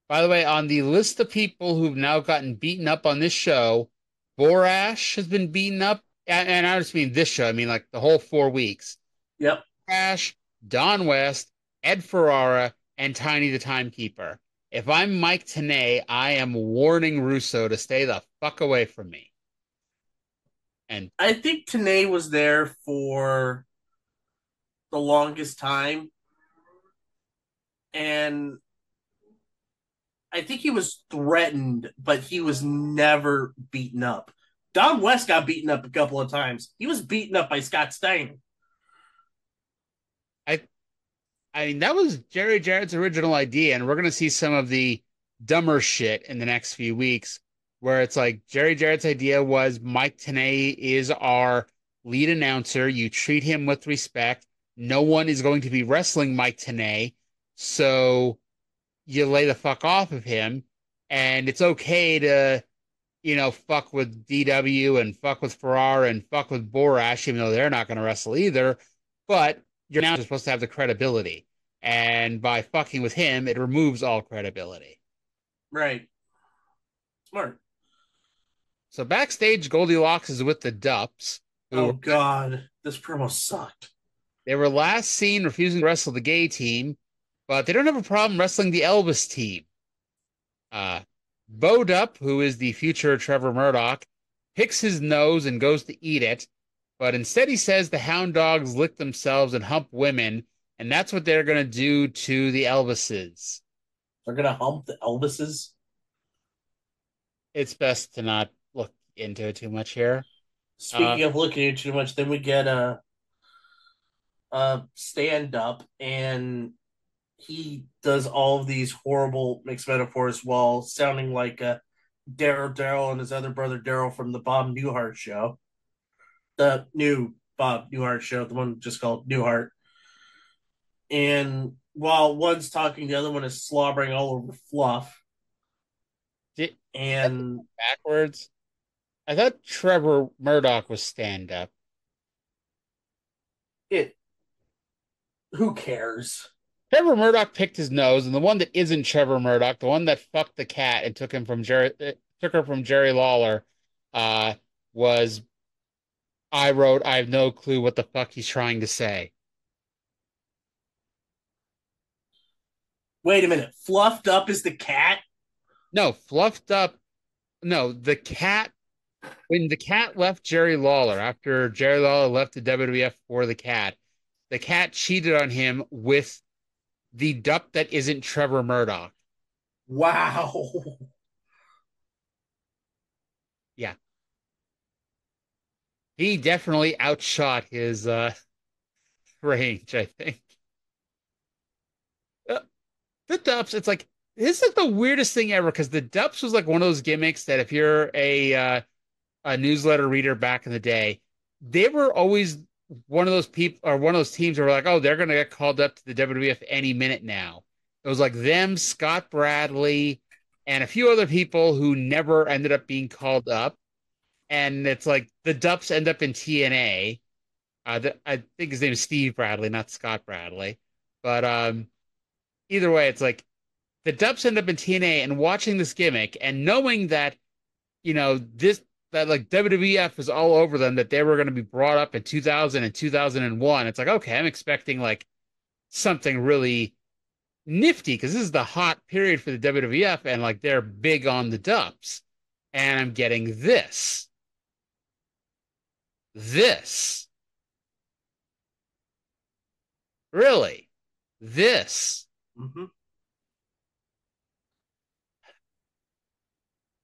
E: By the way, on the list of people who've now gotten beaten up on this show, Borash has been beaten up. And I just mean this show. I mean, like the whole 4 weeks.
F: Yep.
E: Borash, Don West, Ed Ferrara, and Tiny the Timekeeper. If I'm Mike Tenay, I am warning Russo to stay the fuck away from me. And
F: I think Tenay was there for the longest time. And I think he was threatened, but he was never beaten up. Don West got beaten up a couple of times. He was beaten up by Scott Steiner.
E: I mean, that was Jerry Jarrett's original idea, and we're going to see some of the dumber shit in the next few weeks, where it's like Jerry Jarrett's idea was Mike Tenay is our lead announcer. You treat him with respect. No one is going to be wrestling Mike Tenay, so you lay the fuck off of him, and it's okay to fuck with DW and fuck with Ferrara and fuck with Borash, even though they're not going to wrestle either. But you're now supposed to have the credibility. And by fucking with him, it removes all credibility.
F: Right. Smart.
E: So backstage, Goldilocks is with the Dups.
F: Oh, God. This promo sucked.
E: They were last seen refusing to wrestle the gay team, but they don't have a problem wrestling the Elvis team. Bo Dupp, who is the future Trevor Murdoch, picks his nose and goes to eat it, but instead he says the hound dogs lick themselves and hump women, and that's what they're going to do to the Elvises.
F: They're going to hump the Elvises?
E: It's best to not look into it too much here.
F: Speaking of looking into too much, then we get a stand-up, and he does all of these horrible mixed metaphors while sounding like Daryl and his other brother Daryl from the Bob Newhart show. The new Bob Newhart show, the one just called Newhart. And while one's talking, the other one is slobbering all over Fluff. And
E: backwards? I thought Trevor Murdoch was stand-up.
F: Who cares?
E: Trevor Murdoch picked his nose, and the one that isn't Trevor Murdoch, the one that fucked the cat and took her from Jerry Lawler, was I have no clue what the fuck he's trying to say.
F: Wait a minute. Fluffed Up is the cat?
E: No, Fluffed Up. No, the cat. When the cat left Jerry Lawler, after Jerry Lawler left the WWF for the cat cheated on him with the dup that isn't Trevor Murdoch.
F: Wow.
E: Yeah. He definitely outshot his range, I think. The Dups, it's like, this is the weirdest thing ever, because the Dups was like one of those gimmicks that if you're a newsletter reader back in the day, they were always one of those people or one of those teams that were like, oh, they're going to get called up to the WWF any minute now. It was like them, Scott Bradley, and a few other people who never ended up being called up. And it's like the Dups end up in TNA. I think his name is Steve Bradley, not Scott Bradley. But either way, it's like the Dups end up in TNA, and watching this gimmick and knowing that, that like WWF was all over them, that they were going to be brought up in 2000 and 2001. It's like, okay, I'm expecting like something really nifty, because this is the hot period for the WWF, and like they're big on the Dups. And I'm getting this. Really? This.
F: Mm-hmm.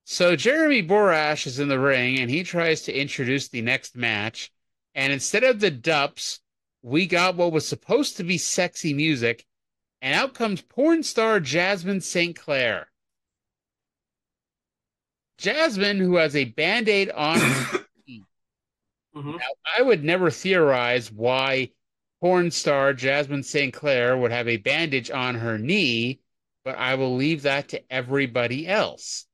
E: So Jeremy Borash is in the ring, and he tries to introduce the next match. And instead of the Dups, we got what was supposed to be sexy music, and out comes porn star Jasmine St. Clair. Jasmine, who has a Band-Aid on her knee.
F: Mm-hmm.
E: Now, I would never theorize why porn star Jasmine St. Clair would have a bandage on her knee, but I will leave that to everybody else.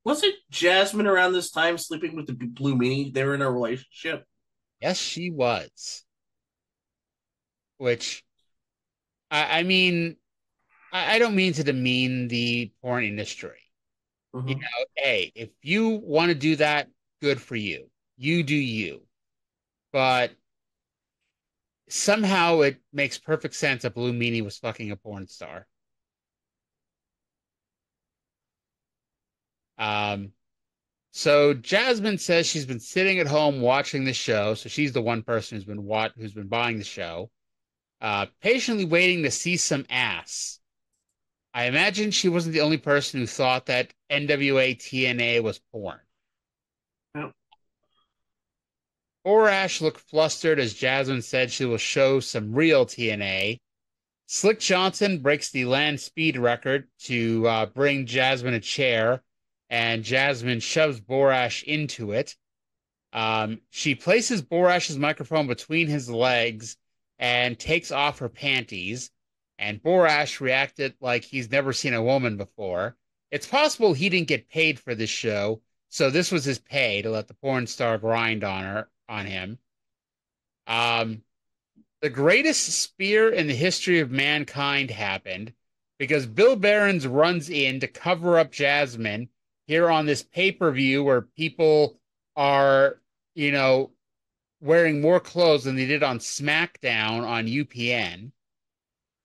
F: Wasn't Jasmine around this time sleeping with the Blue Meanie? They were in a relationship.
E: Yes, she was. Which, I mean, I don't mean to demean the porn industry.
F: Mm-hmm.
E: Hey, if you want to do that, good for you. You do you. But somehow it makes perfect sense that Blue Meanie was fucking a porn star. So Jasmine says she's been sitting at home watching the show. So she's the one person who's been buying the show, patiently waiting to see some ass. I imagine she wasn't the only person who thought that NWA TNA was porn.
F: Yep.
E: Borash looked flustered as Jasmine said she will show some real TNA. Slick Johnson breaks the land speed record to bring Jasmine a chair, and Jasmine shoves Borash into it. She places Borash's microphone between his legs and takes off her panties, and Borash reacted like he's never seen a woman before. It's possible he didn't get paid for this show, So this was his pay to let the porn star grind on him. Um, the greatest spear in the history of mankind happened because Bill Behrens runs in to cover up Jasmine here on this pay-per-view where people are, wearing more clothes than they did on SmackDown on UPN.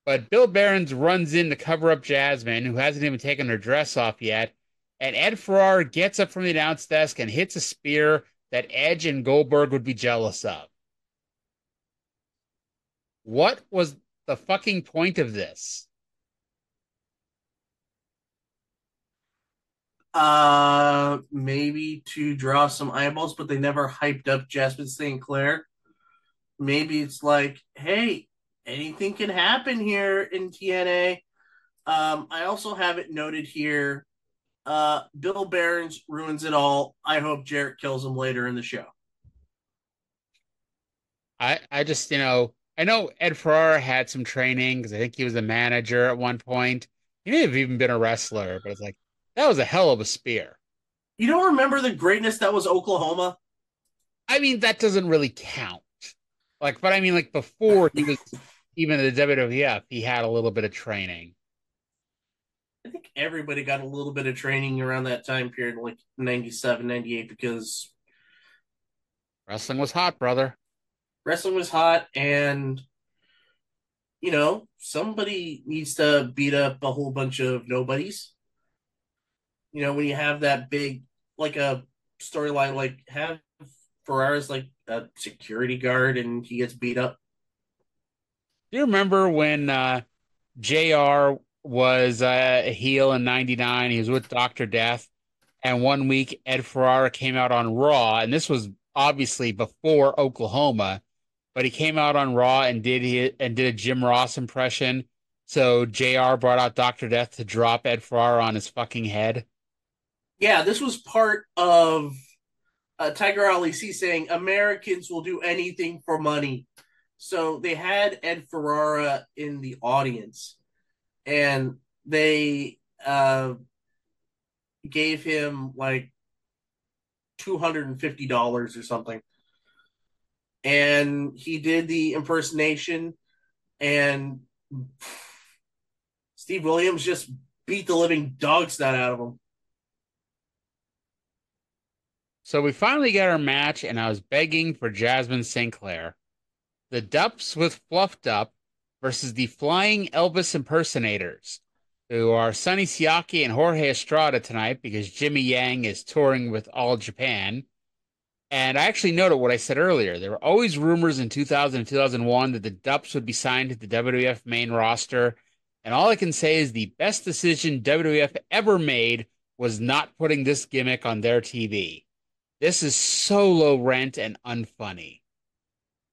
E: But Bill Behrens runs in to cover up Jasmine, who hasn't even taken her dress off yet. And Ed Ferrara gets up from the announce desk and hits a spear that Edge and Goldberg would be jealous of. What was the fucking point of this?
F: Maybe to draw some eyeballs, but they never hyped up Jasmine St. Clair. Maybe it's like, hey, anything can happen here in TNA. I also have it noted here. Bill Behrens ruins it all. I hope Jarrett kills him later in the show.
E: I just, I know Ed Ferrara had some training because I think he was a manager at one point. He may have even been a wrestler, but it's like, that was a hell of a spear.
F: You don't remember the greatness that was Oklahoma?
E: I mean, that doesn't really count. But I mean, before he was even in the WWF, he had a little bit of training.
F: I think everybody got a little bit of training around that time period, like 97, 98, because
E: wrestling was hot, brother.
F: Wrestling was hot, and, somebody needs to beat up a whole bunch of nobodies. When you have that big, a storyline, have Ferrara's like a security guard and he gets beat up.
E: Do you remember when JR was a heel in 99? He was with Dr. Death. And one week, Ed Ferrara came out on Raw. And this was obviously before Oklahoma. But he came out on Raw and did a Jim Ross impression. So JR brought out Dr. Death to drop Ed Ferrara on his fucking head.
F: Yeah, this was part of Tiger Ali C saying Americans will do anything for money. So they had Ed Ferrara in the audience, and they gave him like $250 or something. And he did the impersonation, and Steve Williams just beat the living dog snot out of him.
E: So we finally get our match, and I was begging for Jasmine St. Clair. The Dups with Fluffed Up versus the Flying Elvis Impersonators, who are Sonny Siaki and Jorge Estrada tonight because Jimmy Yang is touring with All Japan. And I actually noted what I said earlier. There were always rumors in 2000 and 2001 that the Dups would be signed to the WWF main roster. And all I can say is the best decision WWF ever made was not putting this gimmick on their TV. This is so low rent and unfunny.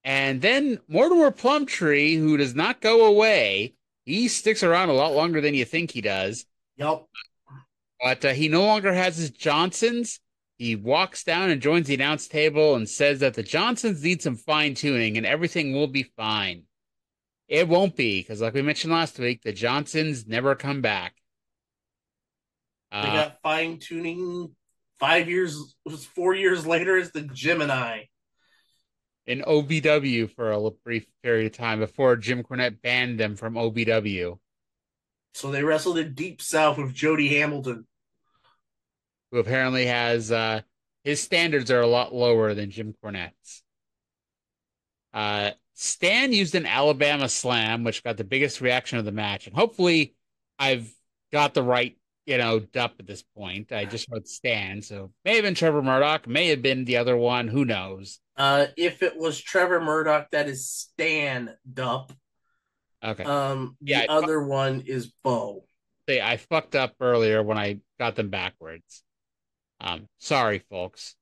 E: And then Mortimer Plumtree, who does not go away, he sticks around a lot longer than you think he does.
F: Yep.
E: But he no longer has his Johnsons. He walks down and joins the announce table and says that the Johnsons need some fine-tuning and everything will be fine. It won't be, because like we mentioned last week, the Johnsons never come back.
F: They got fine-tuning 4 years later as the Gemini.
E: In OVW for a brief period of time before Jim Cornette banned them from OVW.
F: So they wrestled in Deep South with Jody Hamilton,
E: who apparently has his standards are a lot lower than Jim Cornette's. Stan used an Alabama Slam, which got the biggest reaction of the match, and hopefully I've got the right dup at this point. I just wrote Stan, so may have been Trevor Murdoch, may have been the other one, who knows.
F: If it was Trevor Murdoch, that is Stan Dup.
E: Okay.
F: The other one is Bo.
E: I fucked up earlier when I got them backwards. Sorry, folks.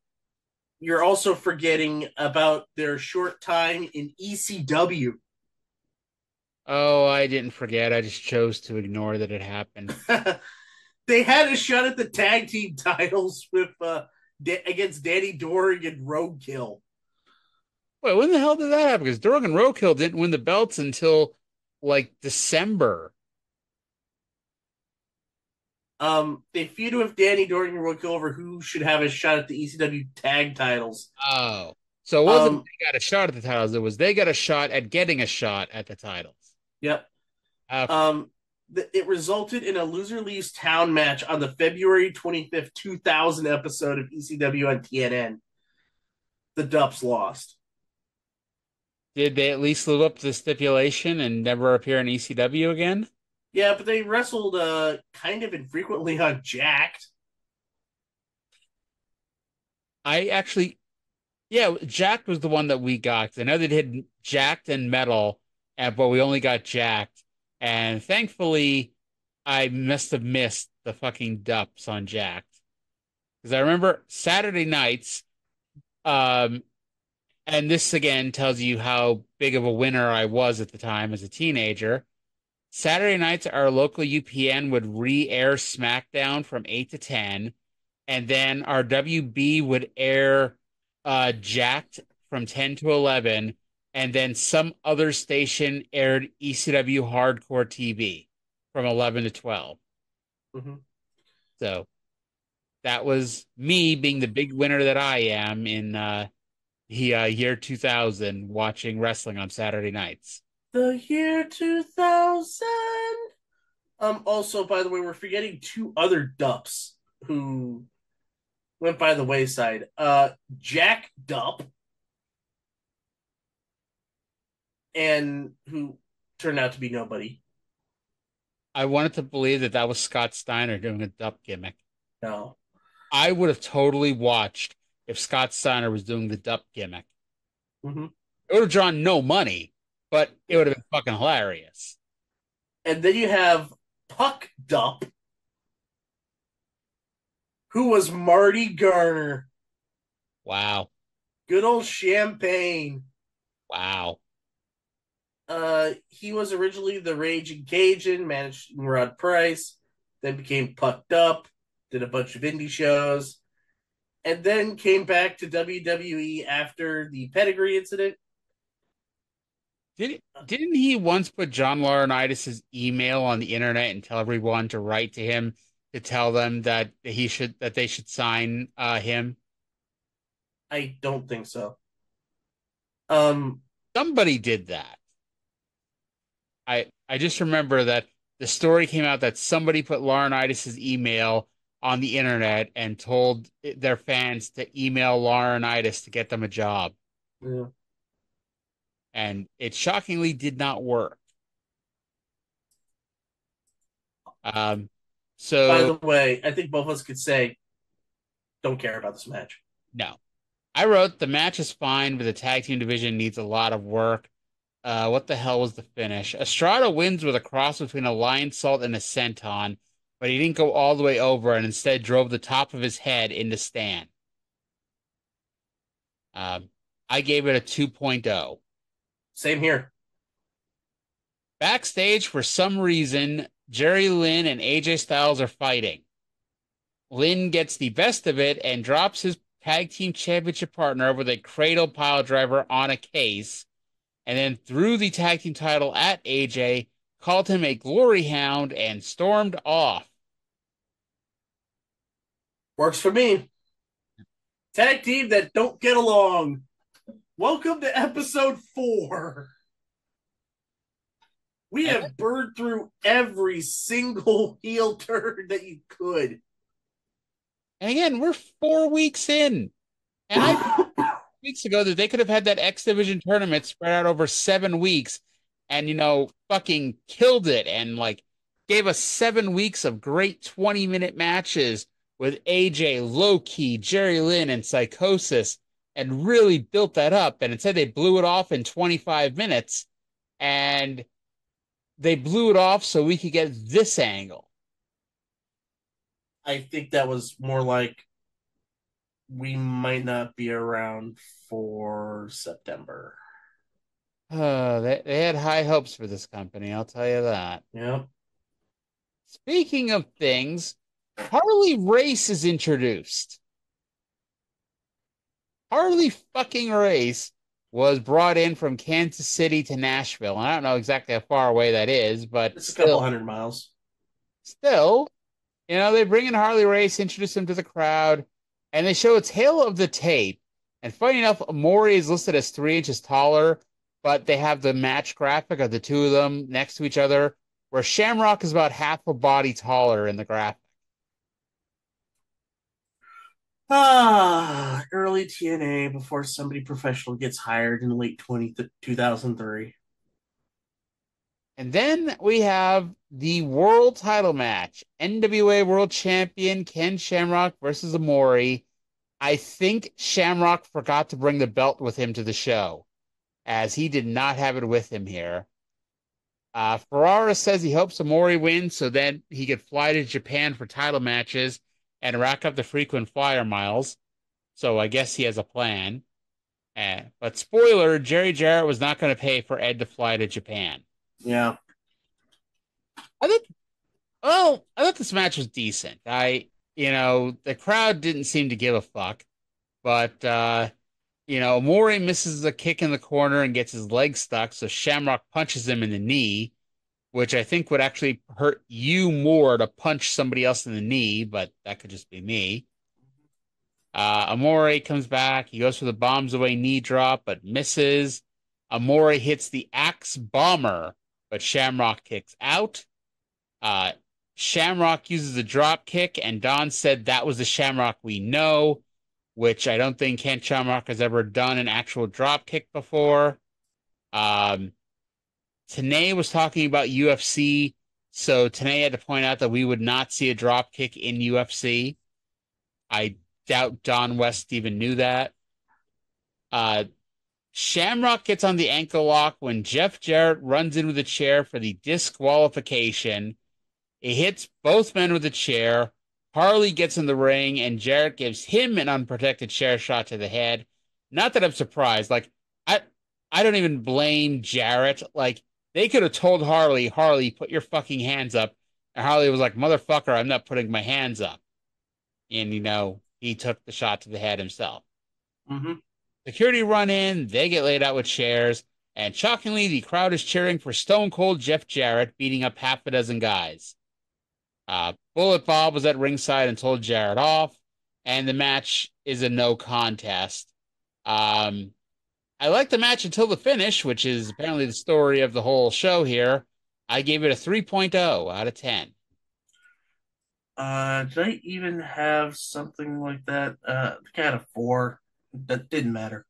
F: You're also forgetting about their short time in ECW.
E: Oh, I didn't forget. I just chose to ignore that it happened.
F: They had a shot at the tag team titles with against Danny Doring and Roadkill.
E: Wait, when the hell did that happen? Because Doring and Roadkill didn't win the belts until like December.
F: They feud with Danny Dorgan and Rook over who should have a shot at the ECW tag titles.
E: Oh. So it wasn't they got a shot at the titles, it was they got a shot at getting a shot at the titles.
F: Yep.
E: Okay.
F: It resulted in a loser leaves town match on the February 25th, 2000 episode of ECW on TNN. The Dupps lost.
E: Did they at least live up to the stipulation and never appear in ECW again?
F: Yeah, but they wrestled kind of infrequently on Jacked.
E: Jacked was the one that we got. I know they did Jacked and Metal, but we only got Jacked. And thankfully, I must have missed the fucking Dupps on Jacked. Because I remember Saturday nights, and this again tells you how big of a winner I was at the time as a teenager. Saturday nights, our local UPN would re-air SmackDown from 8 to 10, and then our WB would air Jacked from 10 to 11, and then some other station aired ECW Hardcore TV from 11 to 12.
F: Mm-hmm.
E: So that was me being the big winner that I am in the year 2000, watching wrestling on Saturday nights.
F: The year 2000. Also, by the way, we're forgetting two other Dupps who went by the wayside. Jack Dupp, and who turned out to be nobody.
E: I wanted to believe that was Scott Steiner doing a Dupp gimmick.
F: No.
E: I would have totally watched if Scott Steiner was doing the Dupp gimmick.
F: Mm-hmm.
E: It would have drawn no money, but it would have been fucking hilarious.
F: And then you have Puck Dupp, who was Marty Garner.
E: Wow.
F: Good old Champagne.
E: Wow.
F: He was originally the Raging Cajun, managing Rod Price, then became Pucked Up, did a bunch of indie shows, and then came back to WWE after the Pedigree incident.
E: Didn't he once put John Laurinaitis' email on the internet and tell everyone to write to him to tell them that they should sign him?
F: I don't think so.
E: Somebody did that. I just remember that the story came out that somebody put Laurinaitis' email on the internet and told their fans to email Laurinaitis to get them a job.
F: Yeah.
E: And it shockingly did not work. So,
F: by the way, I think both of us could say, don't care about this match.
E: No. I wrote, the match is fine, but the tag team division needs a lot of work. What the hell was the finish? Estrada wins with a cross between a lion salt and a senton, but he didn't go all the way over and instead drove the top of his head into Stan. I gave it a 2.0.
F: Same here.
E: Backstage, for some reason, Jerry Lynn and AJ Styles are fighting. Lynn gets the best of it and drops his tag team championship partner with a cradle pile driver on a case, and then threw the tag team title at AJ, called him a glory hound, and stormed off.
F: Works for me. Tag team that don't get along. Welcome to episode 4. We have burned through every single heel turn that you could.
E: And again, we're 4 weeks in. And I weeks ago that they could have had that X Division tournament spread out over 7 weeks and, fucking killed it and, gave us 7 weeks of great 20-minute matches with AJ, Low-Key, Jerry Lynn, and Psychosis, and really built that up. And instead they blew it off in 25 minutes, and they blew it off so we could get this angle.
F: I think that was more like we might not be around for September.
E: They had high hopes for this company, I'll tell you that.
F: Yep.
E: Speaking of things, Harley Race is introduced. Harley fucking Race was brought in from Kansas City to Nashville. And I don't know exactly how far away that is, but
F: it's a couple 100 miles.
E: Still, They bring in Harley Race, introduce him to the crowd, and they show a tale of the tape. And funny enough, Omori is listed as 3 inches taller, but they have the match graphic of the two of them next to each other, where Shamrock is about half a body taller in the graphic.
F: Early TNA before somebody professional gets hired in late 2003.
E: And then we have the world title match. NWA World Champion Ken Shamrock versus Omori. I think Shamrock forgot to bring the belt with him to the show, as he did not have it with him here. Ferrara says he hopes Omori wins so then he could fly to Japan for title matches and rack up the frequent flyer miles. So I guess he has a plan. But spoiler, Jerry Jarrett was not going to pay for Ed to fly to Japan.
F: Yeah.
E: I thought this match was decent. The crowd didn't seem to give a fuck, but Omori misses a kick in the corner and gets his leg stuck, so Shamrock punches him in the knee, which I think would actually hurt you more to punch somebody else in the knee, but that could just be me. Omori comes back. He goes for the bombs away knee drop, but misses. Omori hits the axe bomber, but Shamrock kicks out. Shamrock uses a drop kick, and Don said that was the Shamrock we know, which I don't think Ken Shamrock has ever done an actual drop kick before. Tenay was talking about UFC, so Tenay had to point out that we would not see a drop kick in UFC. I doubt Don West even knew that. Shamrock gets on the ankle lock when Jeff Jarrett runs in with a chair for the disqualification. He hits both men with a chair. Harley gets in the ring, and Jarrett gives him an unprotected chair shot to the head. Not that I'm surprised. I don't even blame Jarrett. They could have told Harley, put your fucking hands up. And Harley was like, motherfucker, I'm not putting my hands up. And, he took the shot to the head himself.
F: Mm-hmm.
E: Security run in. They get laid out with chairs. And shockingly, the crowd is cheering for Stone Cold Jeff Jarrett, beating up half a dozen guys. Bullet Bob was at ringside and told Jarrett off, and the match is a no contest. I liked the match until the finish, which is apparently the story of the whole show here. I gave it a 3.0 out of 10.
F: Did I even have something like that? I had a 4. That didn't matter.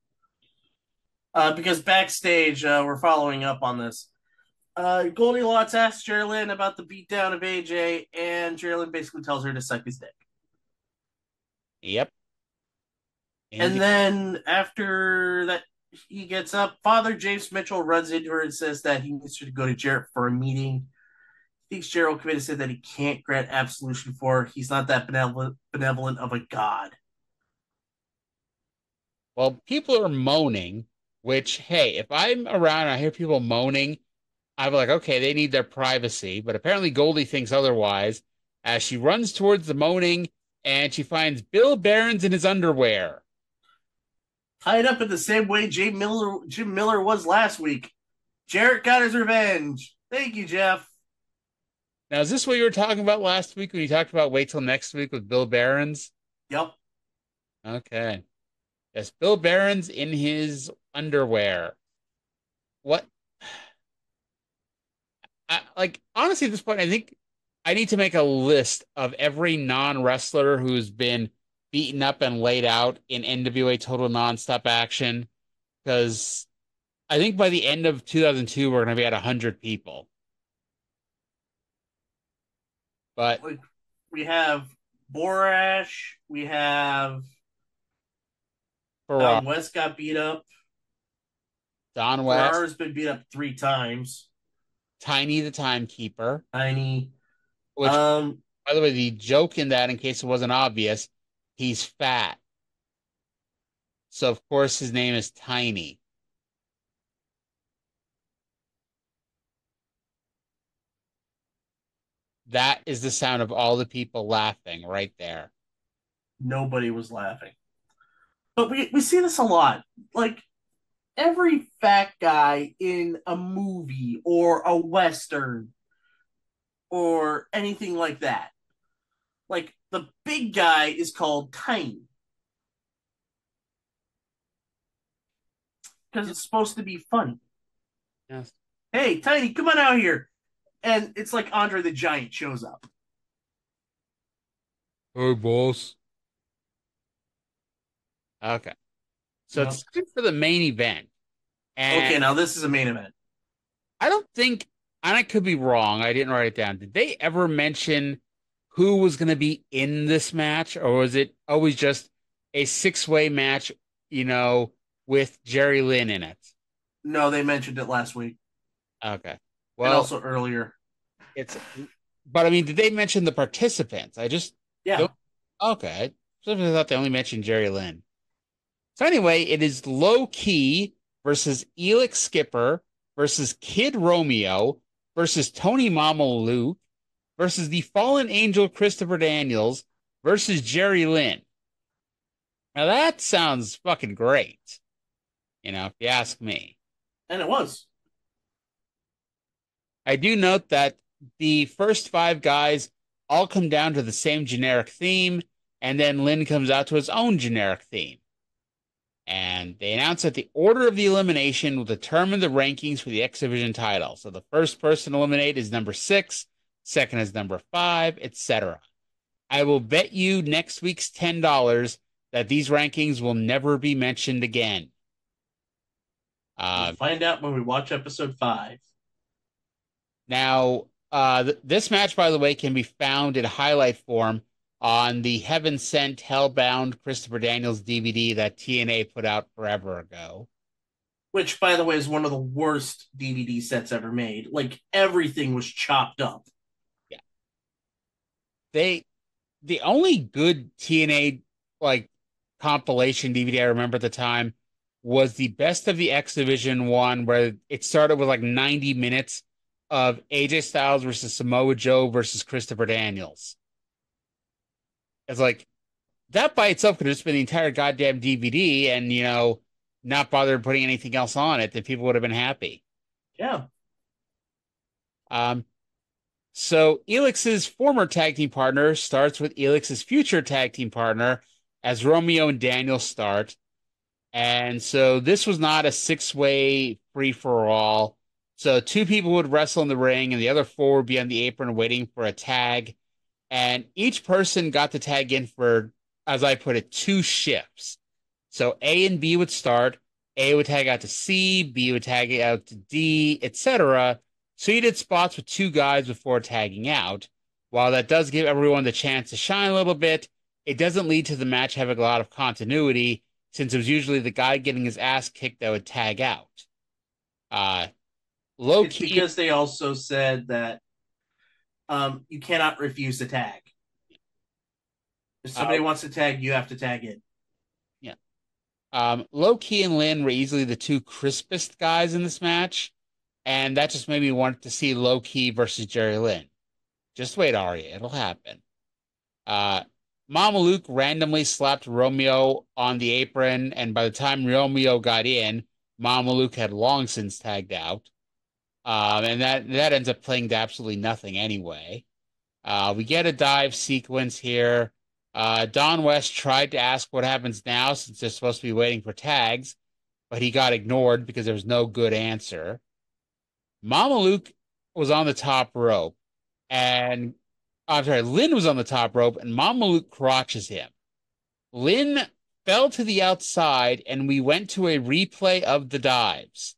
F: Because backstage, we're following up on this. Goldilocks asks Jerry about the beatdown of AJ, and Jerry basically tells her to suck his dick.
E: Yep.
F: And then after that, he gets up. Father James Mitchell runs into her and says that he needs her to go to Jarrett for a meeting. He thinks Jarrett committed said that he can't grant absolution for her. He's not that benevolent of a god.
E: Well, people are moaning, which, hey, if I'm around and I hear people moaning, I'm like, okay, they need their privacy. But apparently Goldie thinks otherwise as she runs towards the moaning and she finds Bill Behrens in his underwear.
F: Tied up in the same way Jim Miller was last week. Jarrett got his revenge. Thank you, Jeff.
E: Now, is this what you were talking about last week when you talked about wait till next week with Bill Behrens?
F: Yep.
E: Okay. Yes, Bill Behrens in his underwear. What? Honestly, at this point, I think I need to make a list of every non-wrestler who's been beaten up and laid out in NWA Total Nonstop Action, because I think by the end of 2002, we're going to be at 100 people. But
F: we have Borash, we have
E: Ferrara.
F: Don West got beat up.
E: Don West.
F: Ferrara's been beat up 3 times.
E: Tiny the Timekeeper.
F: Tiny.
E: Which, by the way, the joke in that, in case it wasn't obvious, he's fat. So, of course, his name is Tiny. That is the sound of all the people laughing right there.
F: Nobody was laughing. But we see this a lot. Every fat guy in a movie or a Western or anything like that Like, the big guy is called Tiny. Because it's supposed to be funny.
E: Yes.
F: Hey, Tiny, come on out here. And it's like Andre the Giant shows up.
E: Hey, boss. Okay. So
F: Yep.
E: it's time for the main event. And
F: Okay, now this is a main event.
E: I don't think, and I could be wrong, I didn't write it down. Did they ever mention who was going to be in this match? Or was it always just a six-way match, with Jerry Lynn in it?
F: No, they mentioned it last week.
E: Okay.
F: Well, and also earlier.
E: But I mean, did they mention the participants? I just
F: don't.
E: Okay. I thought they only mentioned Jerry Lynn. So anyway, it is Low Key versus Elix Skipper versus Kid Romeo versus Tony Mama Luke versus the Fallen Angel Christopher Daniels versus Jerry Lynn. Now that sounds fucking great, if you ask me.
F: And it was.
E: I do note that the first five guys all come down to the same generic theme, and then Lynn comes out to his own generic theme. And they announce that the order of the elimination will determine the rankings for the X Division title. So the first person to eliminate is number 6, second is number 5, etc. I will bet you next week's $10 that these rankings will never be mentioned again.
F: We'll find out when we watch episode 5.
E: Now, this match, by the way, can be found in highlight form on the Heaven Sent Hellbound Christopher Daniels DVD that TNA put out forever ago.
F: Which, by the way, is one of the worst DVD sets ever made. Like, everything was chopped up.
E: Yeah. The only good TNA, compilation DVD I remember at the time was the Best of the X Division one, where it started with 90 minutes of AJ Styles versus Samoa Joe versus Christopher Daniels. It's that by itself could have just been the entire goddamn DVD and, not bother putting anything else on it, that people would have been happy.
F: Yeah.
E: So Elix's former tag team partner starts with Elix's future tag team partner as Romeo and Daniel start. And so this was not a 6-way free-for-all. So 2 people would wrestle in the ring and the other 4 would be on the apron waiting for a tag. And each person got the tag in for, as I put it, 2 shifts. So A and B would start. A would tag out to C, B would tag out to D, etc. So you did spots with 2 guys before tagging out. While that does give everyone the chance to shine a little bit, it doesn't lead to the match having a lot of continuity, since it was usually the guy getting his ass kicked that would tag out.
F: It's because they also said that you cannot refuse to tag. If somebody wants to tag, you have to tag in.
E: Yeah. Low Key and Lynn were easily the 2 crispest guys in this match, and that just made me want to see Low Key versus Jerry Lynn. Just wait, Arya. It'll happen. Mama Luke randomly slapped Romeo on the apron, and by the time Romeo got in, Mama Luke had long since tagged out. And that ends up playing to absolutely nothing anyway. We get a dive sequence here. Don West tried to ask what happens now, since they're supposed to be waiting for tags, but he got ignored because there was no good answer. Mama Luke was on the top rope, and Lynn was on the top rope, and Mama Luke crotches him. Lynn fell to the outside, and we went to a replay of the dives.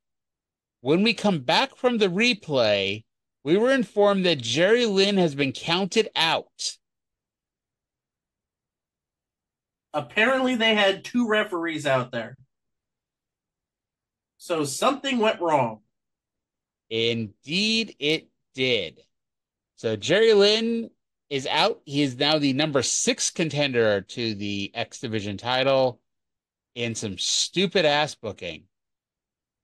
E: When we come back from the replay, we were informed that Jerry Lynn has been counted out.
F: Apparently, they had 2 referees out there. So something went wrong.
E: Indeed, it did. So Jerry Lynn is out. He is now the number 6 contender to the X Division title in some stupid ass booking.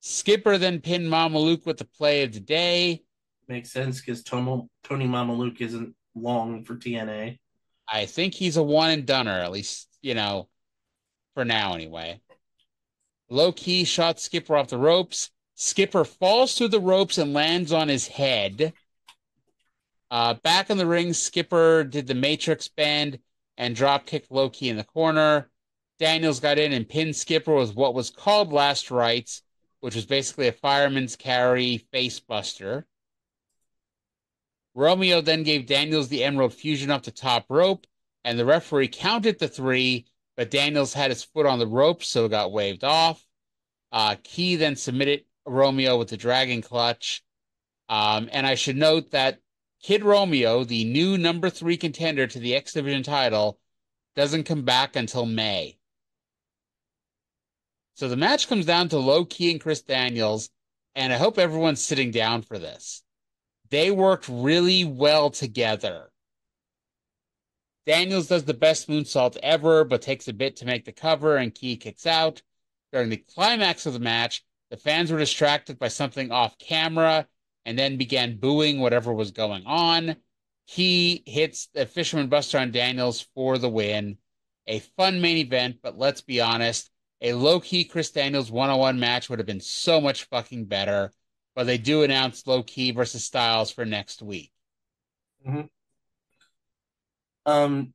E: Skipper then pinned Mama Luke with the play of the day.
F: Makes sense because Tony Mama Luke isn't long for TNA.
E: I think he's a one and doneer, at least, for now anyway. Low Key shot Skipper off the ropes. Skipper falls through the ropes and lands on his head. Back in the ring, Skipper did the Matrix bend and drop kicked Low-Ki in the corner. Daniels got in and pinned Skipper with what was called Last Rites, which was basically a fireman's carry face buster. Romeo then gave Daniels the Emerald Fusion up the top rope, and the referee counted the 3, but Daniels had his foot on the rope, so it got waved off. Key then submitted Romeo with the Dragon Clutch. And I should note that Kid Romeo, the new number 3 contender to the X Division title, doesn't come back until May. So the match comes down to Low-Ki and Chris Daniels, and I hope everyone's sitting down for this. They worked really well together. Daniels does the best moonsault ever, but takes a bit to make the cover, and Key kicks out. During the climax of the match, the fans were distracted by something off camera and then began booing whatever was going on. Key hits the Fisherman Buster on Daniels for the win. A fun main event, but let's be honest, a Low-Ki Chris Daniels one-on-one match would have been so much fucking better, but they do announce Low-Ki versus Styles for next week.
F: Mm-hmm.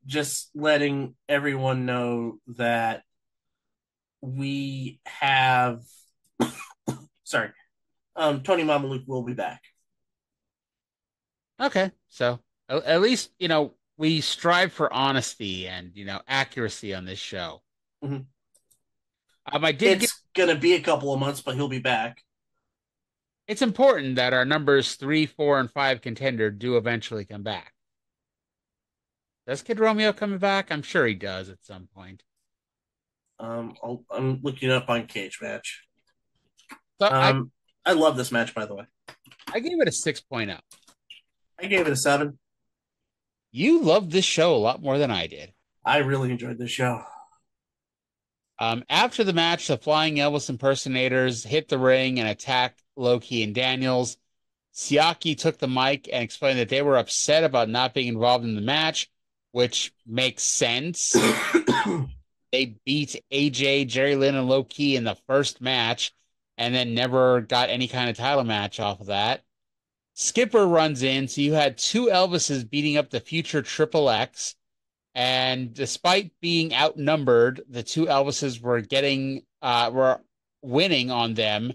F: Just letting everyone know that we have sorry. Tony Mamaluke will be back.
E: Okay, so at least, we strive for honesty and, accuracy on this show.
F: Mm-hmm.
E: It's
F: going to be a couple of months, but he'll be back.
E: It's important that our numbers 3, 4, and 5 contender do eventually come back. Does Kid Romeo come back? I'm sure he does at some point.
F: I'm looking up on Cage Match.
E: So
F: I love this match, by the way.
E: I gave it a 6.0.
F: I gave it a 7.
E: You loved this show a lot more than I did.
F: I really enjoyed this show.
E: After the match, the Flying Elvis impersonators hit the ring and attacked Low-Ki and Daniels. Siaki took the mic and explained that they were upset about not being involved in the match, which makes sense. They beat AJ, Jerry Lynn, and Low-Ki in the first match and then never got any kind of title match off of that. Skipper runs in, so you had 2 Elvises beating up the future Triple X. And despite being outnumbered, the 2 Elvises were winning on them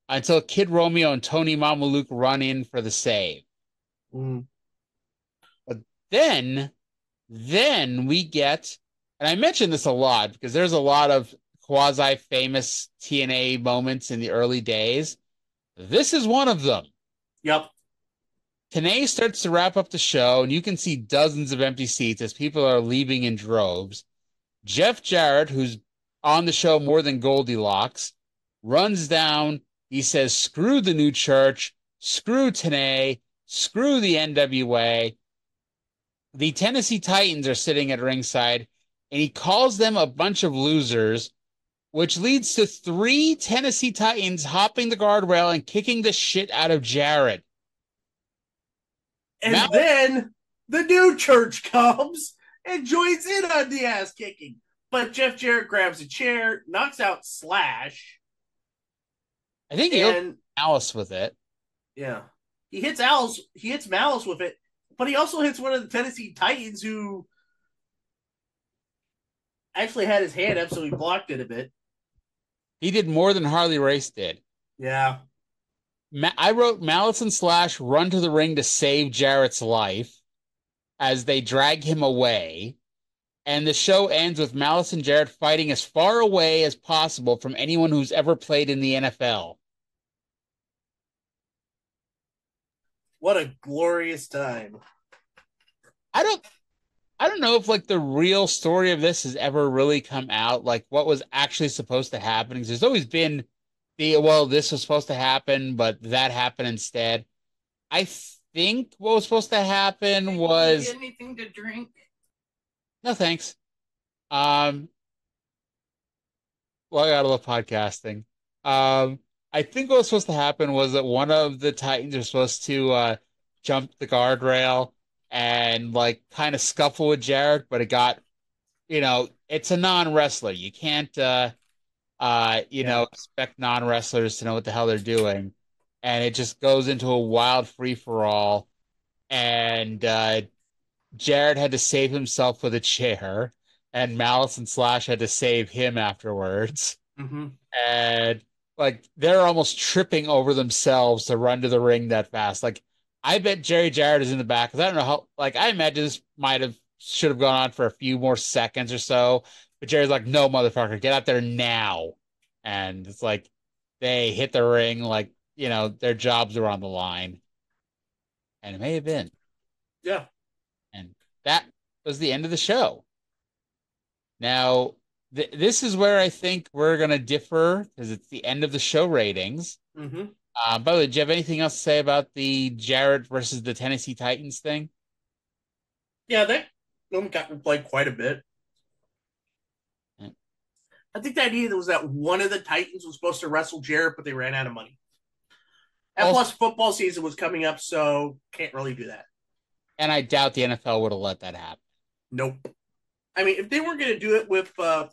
E: until Kid Romeo and Tony Mamaluke run in for the save.
F: Mm.
E: But then we get, and I mentioned this a lot because there's a lot of quasi-famous TNA moments in the early days. This is one of them.
F: Yep.
E: Tenay starts to wrap up the show, and you can see dozens of empty seats as people are leaving in droves. Jeff Jarrett, who's on the show more than Goldilocks, runs down. He says, screw the new church, screw Tenay, screw the NWA. The Tennessee Titans are sitting at ringside, and he calls them a bunch of losers, which leads to 3 Tennessee Titans hopping the guardrail and kicking the shit out of Jarrett.
F: And then the new church comes and joins in on the ass kicking. But Jeff Jarrett grabs a chair, knocks out Slash.
E: I think he hit Malice with it.
F: Yeah. He hits Malice with it, but he also hits one of the Tennessee Titans who actually had his hand up, so he blocked it a bit.
E: He did more than Harley Race did.
F: Yeah.
E: I wrote Malice and Slash run to the ring to save Jarrett's life as they drag him away. And the show ends with Malice and Jarrett fighting as far away as possible from anyone who's ever played in the NFL.
F: What a glorious time.
E: I don't know if the real story of this has ever really come out, what was actually supposed to happen. Because there's always been this was supposed to happen, but that happened instead. I think what was supposed to happen was...
C: Get anything to drink?
E: No, thanks. I got a little podcasting. I think what was supposed to happen was that one of the Titans are supposed to jump the guardrail and kind of scuffle with Jarrett, but it got, it's a non-wrestler. You can't, expect non-wrestlers to know what the hell they're doing. And it just goes into a wild free-for-all. and Jarrett had to save himself with a chair, and Malice and Slash had to save him afterwards.
F: Mm-hmm.
E: And like they're almost tripping over themselves to run to the ring that fast. Like I bet Jerry Jarrett is in the back because I don't know how. Like I imagine this should have gone on for a few more seconds or so, but Jerry's like, "No, motherfucker, get out there now!" And it's like they hit the ring like their jobs are on the line, and it may have been.
F: Yeah.
E: And that was the end of the show. Now, this is where I think we're going to differ because it's the end of the show ratings.
F: Mm-hmm.
E: By the way, do you have anything else to say about the Jarrett versus the Tennessee Titans thing?
F: Yeah, they got replayed quite a bit.
E: Yeah.
F: I think the idea was that one of the Titans was supposed to wrestle Jarrett, but they ran out of money. And plus, football season was coming up, so can't really do that.
E: And I doubt the NFL would have let that happen.
F: Nope. I mean, if they weren't going to do it with a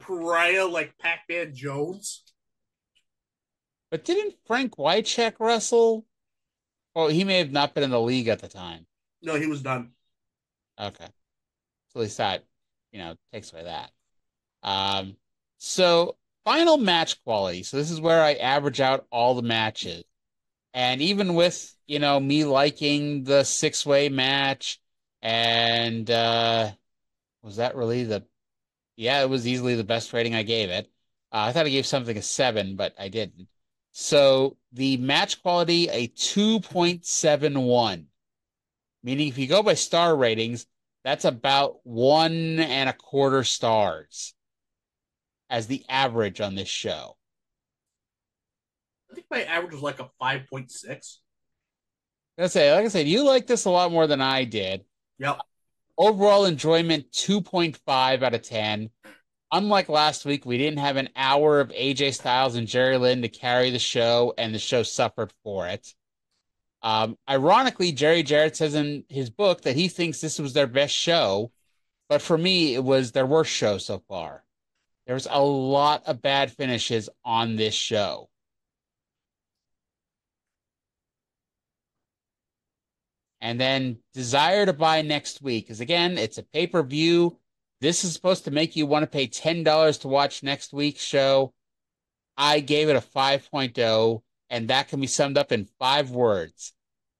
F: pariah like Pac-Man Jones.
E: But didn't Frank Wycheck wrestle? Oh, he may have not been in the league at the time.
F: No, he was done.
E: Okay. So at least that, takes away that. So final match quality. So this is where I average out all the matches. And even with, me liking the 6-way match and was that really it was easily the best rating I gave it. I thought I gave something a 7, but I didn't. So the match quality, a 2.71, meaning if you go by star ratings, that's about 1.25 stars as the average on this show.
F: I think my average was like a 5.6.
E: Like I said, you like this a lot more than I did.
F: Yep.
E: Overall enjoyment, 2.5 out of 10. Unlike last week, we didn't have an hour of AJ Styles and Jerry Lynn to carry the show, and the show suffered for it. Ironically, Jerry Jarrett says in his book that he thinks this was their best show, but for me, it was their worst show so far. There was a lot of bad finishes on this show. And then desire to buy next week, because again, it's a pay-per-view. This is supposed to make you want to pay $10 to watch next week's show. I gave it a 5.0, and that can be summed up in 5 words.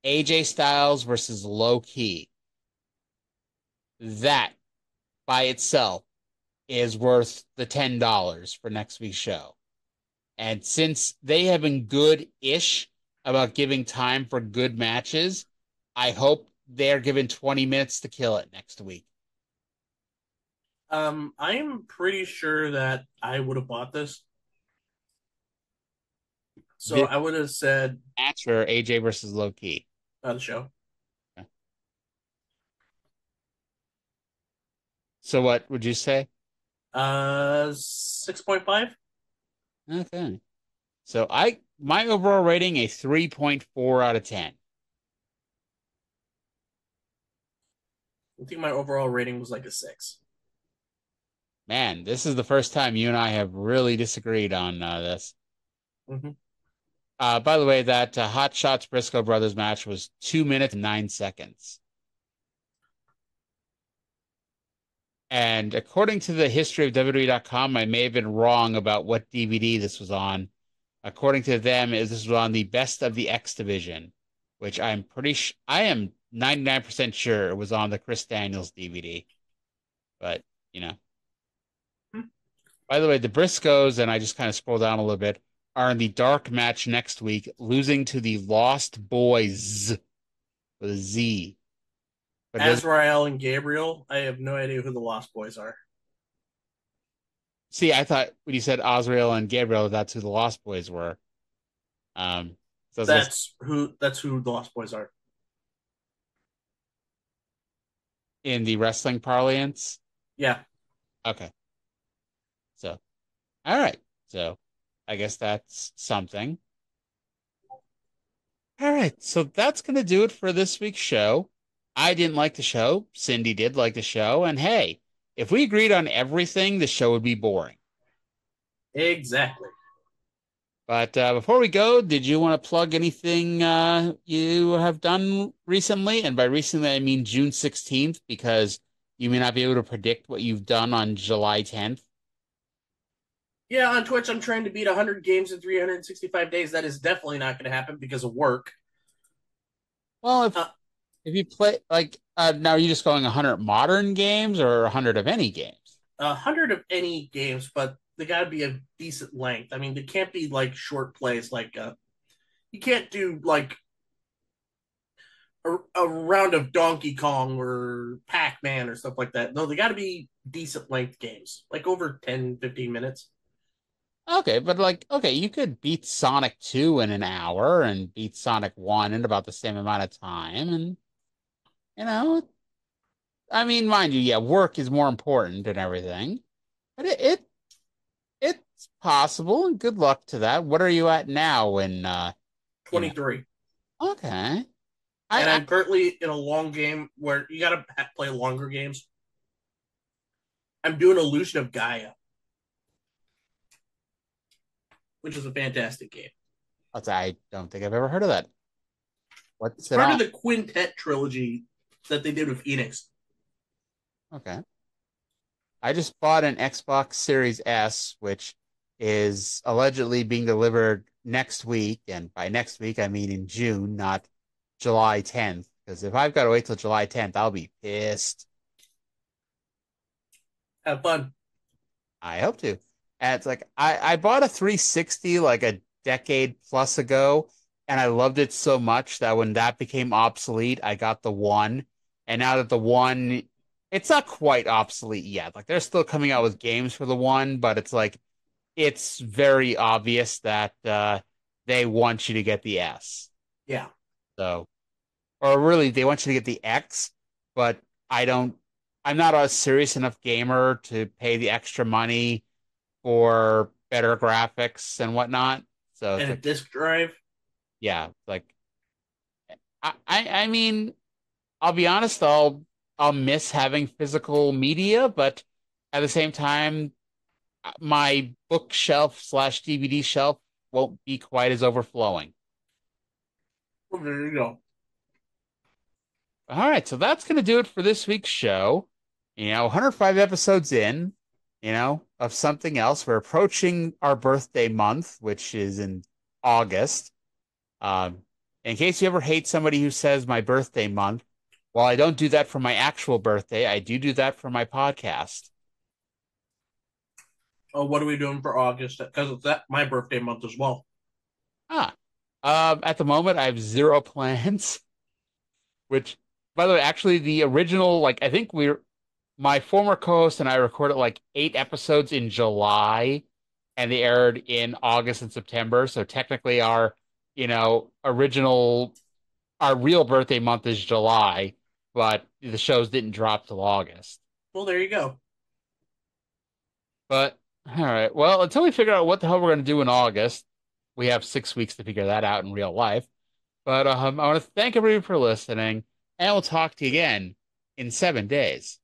E: AJ Styles versus Low Key. That, by itself, is worth the $10 for next week's show. And since they have been good-ish about giving time for good matches, I hope they're given 20 minutes to kill it next week.
F: I'm pretty sure that I would have bought this. So I would have said
E: match or AJ versus Low Key.
F: The show.
E: Okay. So what would you say?
F: 6.5.
E: Okay. So my overall rating a 3.4 out of 10.
F: I think my overall rating was like a 6.
E: Man, this is the first time you and I have really disagreed on this.
F: Mm-hmm.
E: By the way, that Hot Shots Briscoe Brothers match was 2 minutes and 9 seconds. And according to the history of WWE.com, I may have been wrong about what DVD this was on. According to them, this was on the Best of the X Division, which I am 99% sure it was on the Chris Daniels DVD. But, By the way, the Briscoes, and I just kind of scroll down a little bit, are in the dark match next week, losing to the Lost Boys with a Z. But
F: Azrael and Gabriel, I have no idea who the Lost Boys are.
E: See, I thought when you said Azrael and Gabriel, that's who the Lost Boys were.
F: That's who the Lost Boys are.
E: In the wrestling parlance?
F: Yeah.
E: Okay. So, all right. So, I guess that's something. All right. So, that's going to do it for this week's show. I didn't like the show. Cyndi did like the show. And hey, if we agreed on everything, the show would be boring.
F: Exactly.
E: But before we go, did you want to plug anything you have done recently? And by recently, I mean June 16th, because you may not be able to predict what you've done on July 10th.
F: Yeah, on Twitch, I'm trying to beat 100 games in 365 days. That is definitely not going to happen because of work.
E: Well, if you play, like, now are you just going 100 modern games or 100 of any games?
F: 100 of any games, but they got to be a decent length. I mean, they can't be like short plays. Like you can't do like a round of Donkey Kong or Pac-Man or stuff like that. No, they got to be decent length games, like over 10, 15 minutes.
E: Okay, but like, okay, you could beat Sonic 2 in an hour and beat Sonic 1 in about the same amount of time. And, you know, I mean, mind you, yeah, work is more important than everything, but it's possible, and good luck to that. What are you at now in,
F: 23.
E: Okay.
F: And
E: I
F: I'm currently in a long game where you got to play longer games. I'm doing Illusion of Gaia, which is a fantastic game.
E: I don't think I've ever heard of that. What's
F: It's
E: it
F: part
E: on?
F: of the Quintet trilogy that they did with Enix.
E: Okay. I just bought an Xbox Series S, which is allegedly being delivered next week. And by next week, I mean in June, not July 10th. Because if I've got to wait till July 10th, I'll be pissed.
F: Have fun.
E: I hope to. And it's like, I bought a 360 like a decade plus ago, and I loved it so much that when that became obsolete, I got the one. And now that the one, it's not quite obsolete yet. Like they're still coming out with games for the one, but it's like, it's very obvious that they want you to get the S.
F: Yeah.
E: So, or really, they want you to get the X, but I don't. I'm not a serious enough gamer to pay the extra money for better graphics and whatnot. So it's
F: And a
E: like,
F: disk drive.
E: yeah, like I mean, I'll be honest, I'll miss having physical media, but at the same time, my bookshelf slash DVD shelf won't be quite as overflowing.
F: Well, there you go.
E: All right, so that's going to do it for this week's show. 105 episodes in, of something else. We're approaching our birthday month, which is in August. Um, in case you ever hate somebody who says my birthday month, while I don't do that for my actual birthday, I do that for my podcast.
F: Oh, what are we doing for August? Because it's that my birthday month as well.
E: Ah, at the moment, I have zero plans, which, by the way, actually, the original, like, I think my former co-host and I recorded like 8 episodes in July, and they aired in August and September. So technically, our real birthday month is July, but the shows didn't drop till August.
F: Well, there you go.
E: But all right, well, until we figure out what the hell we're going to do in August, we have 6 weeks to figure that out in real life. But I want to thank everybody for listening, and we'll talk to you again in 7 days.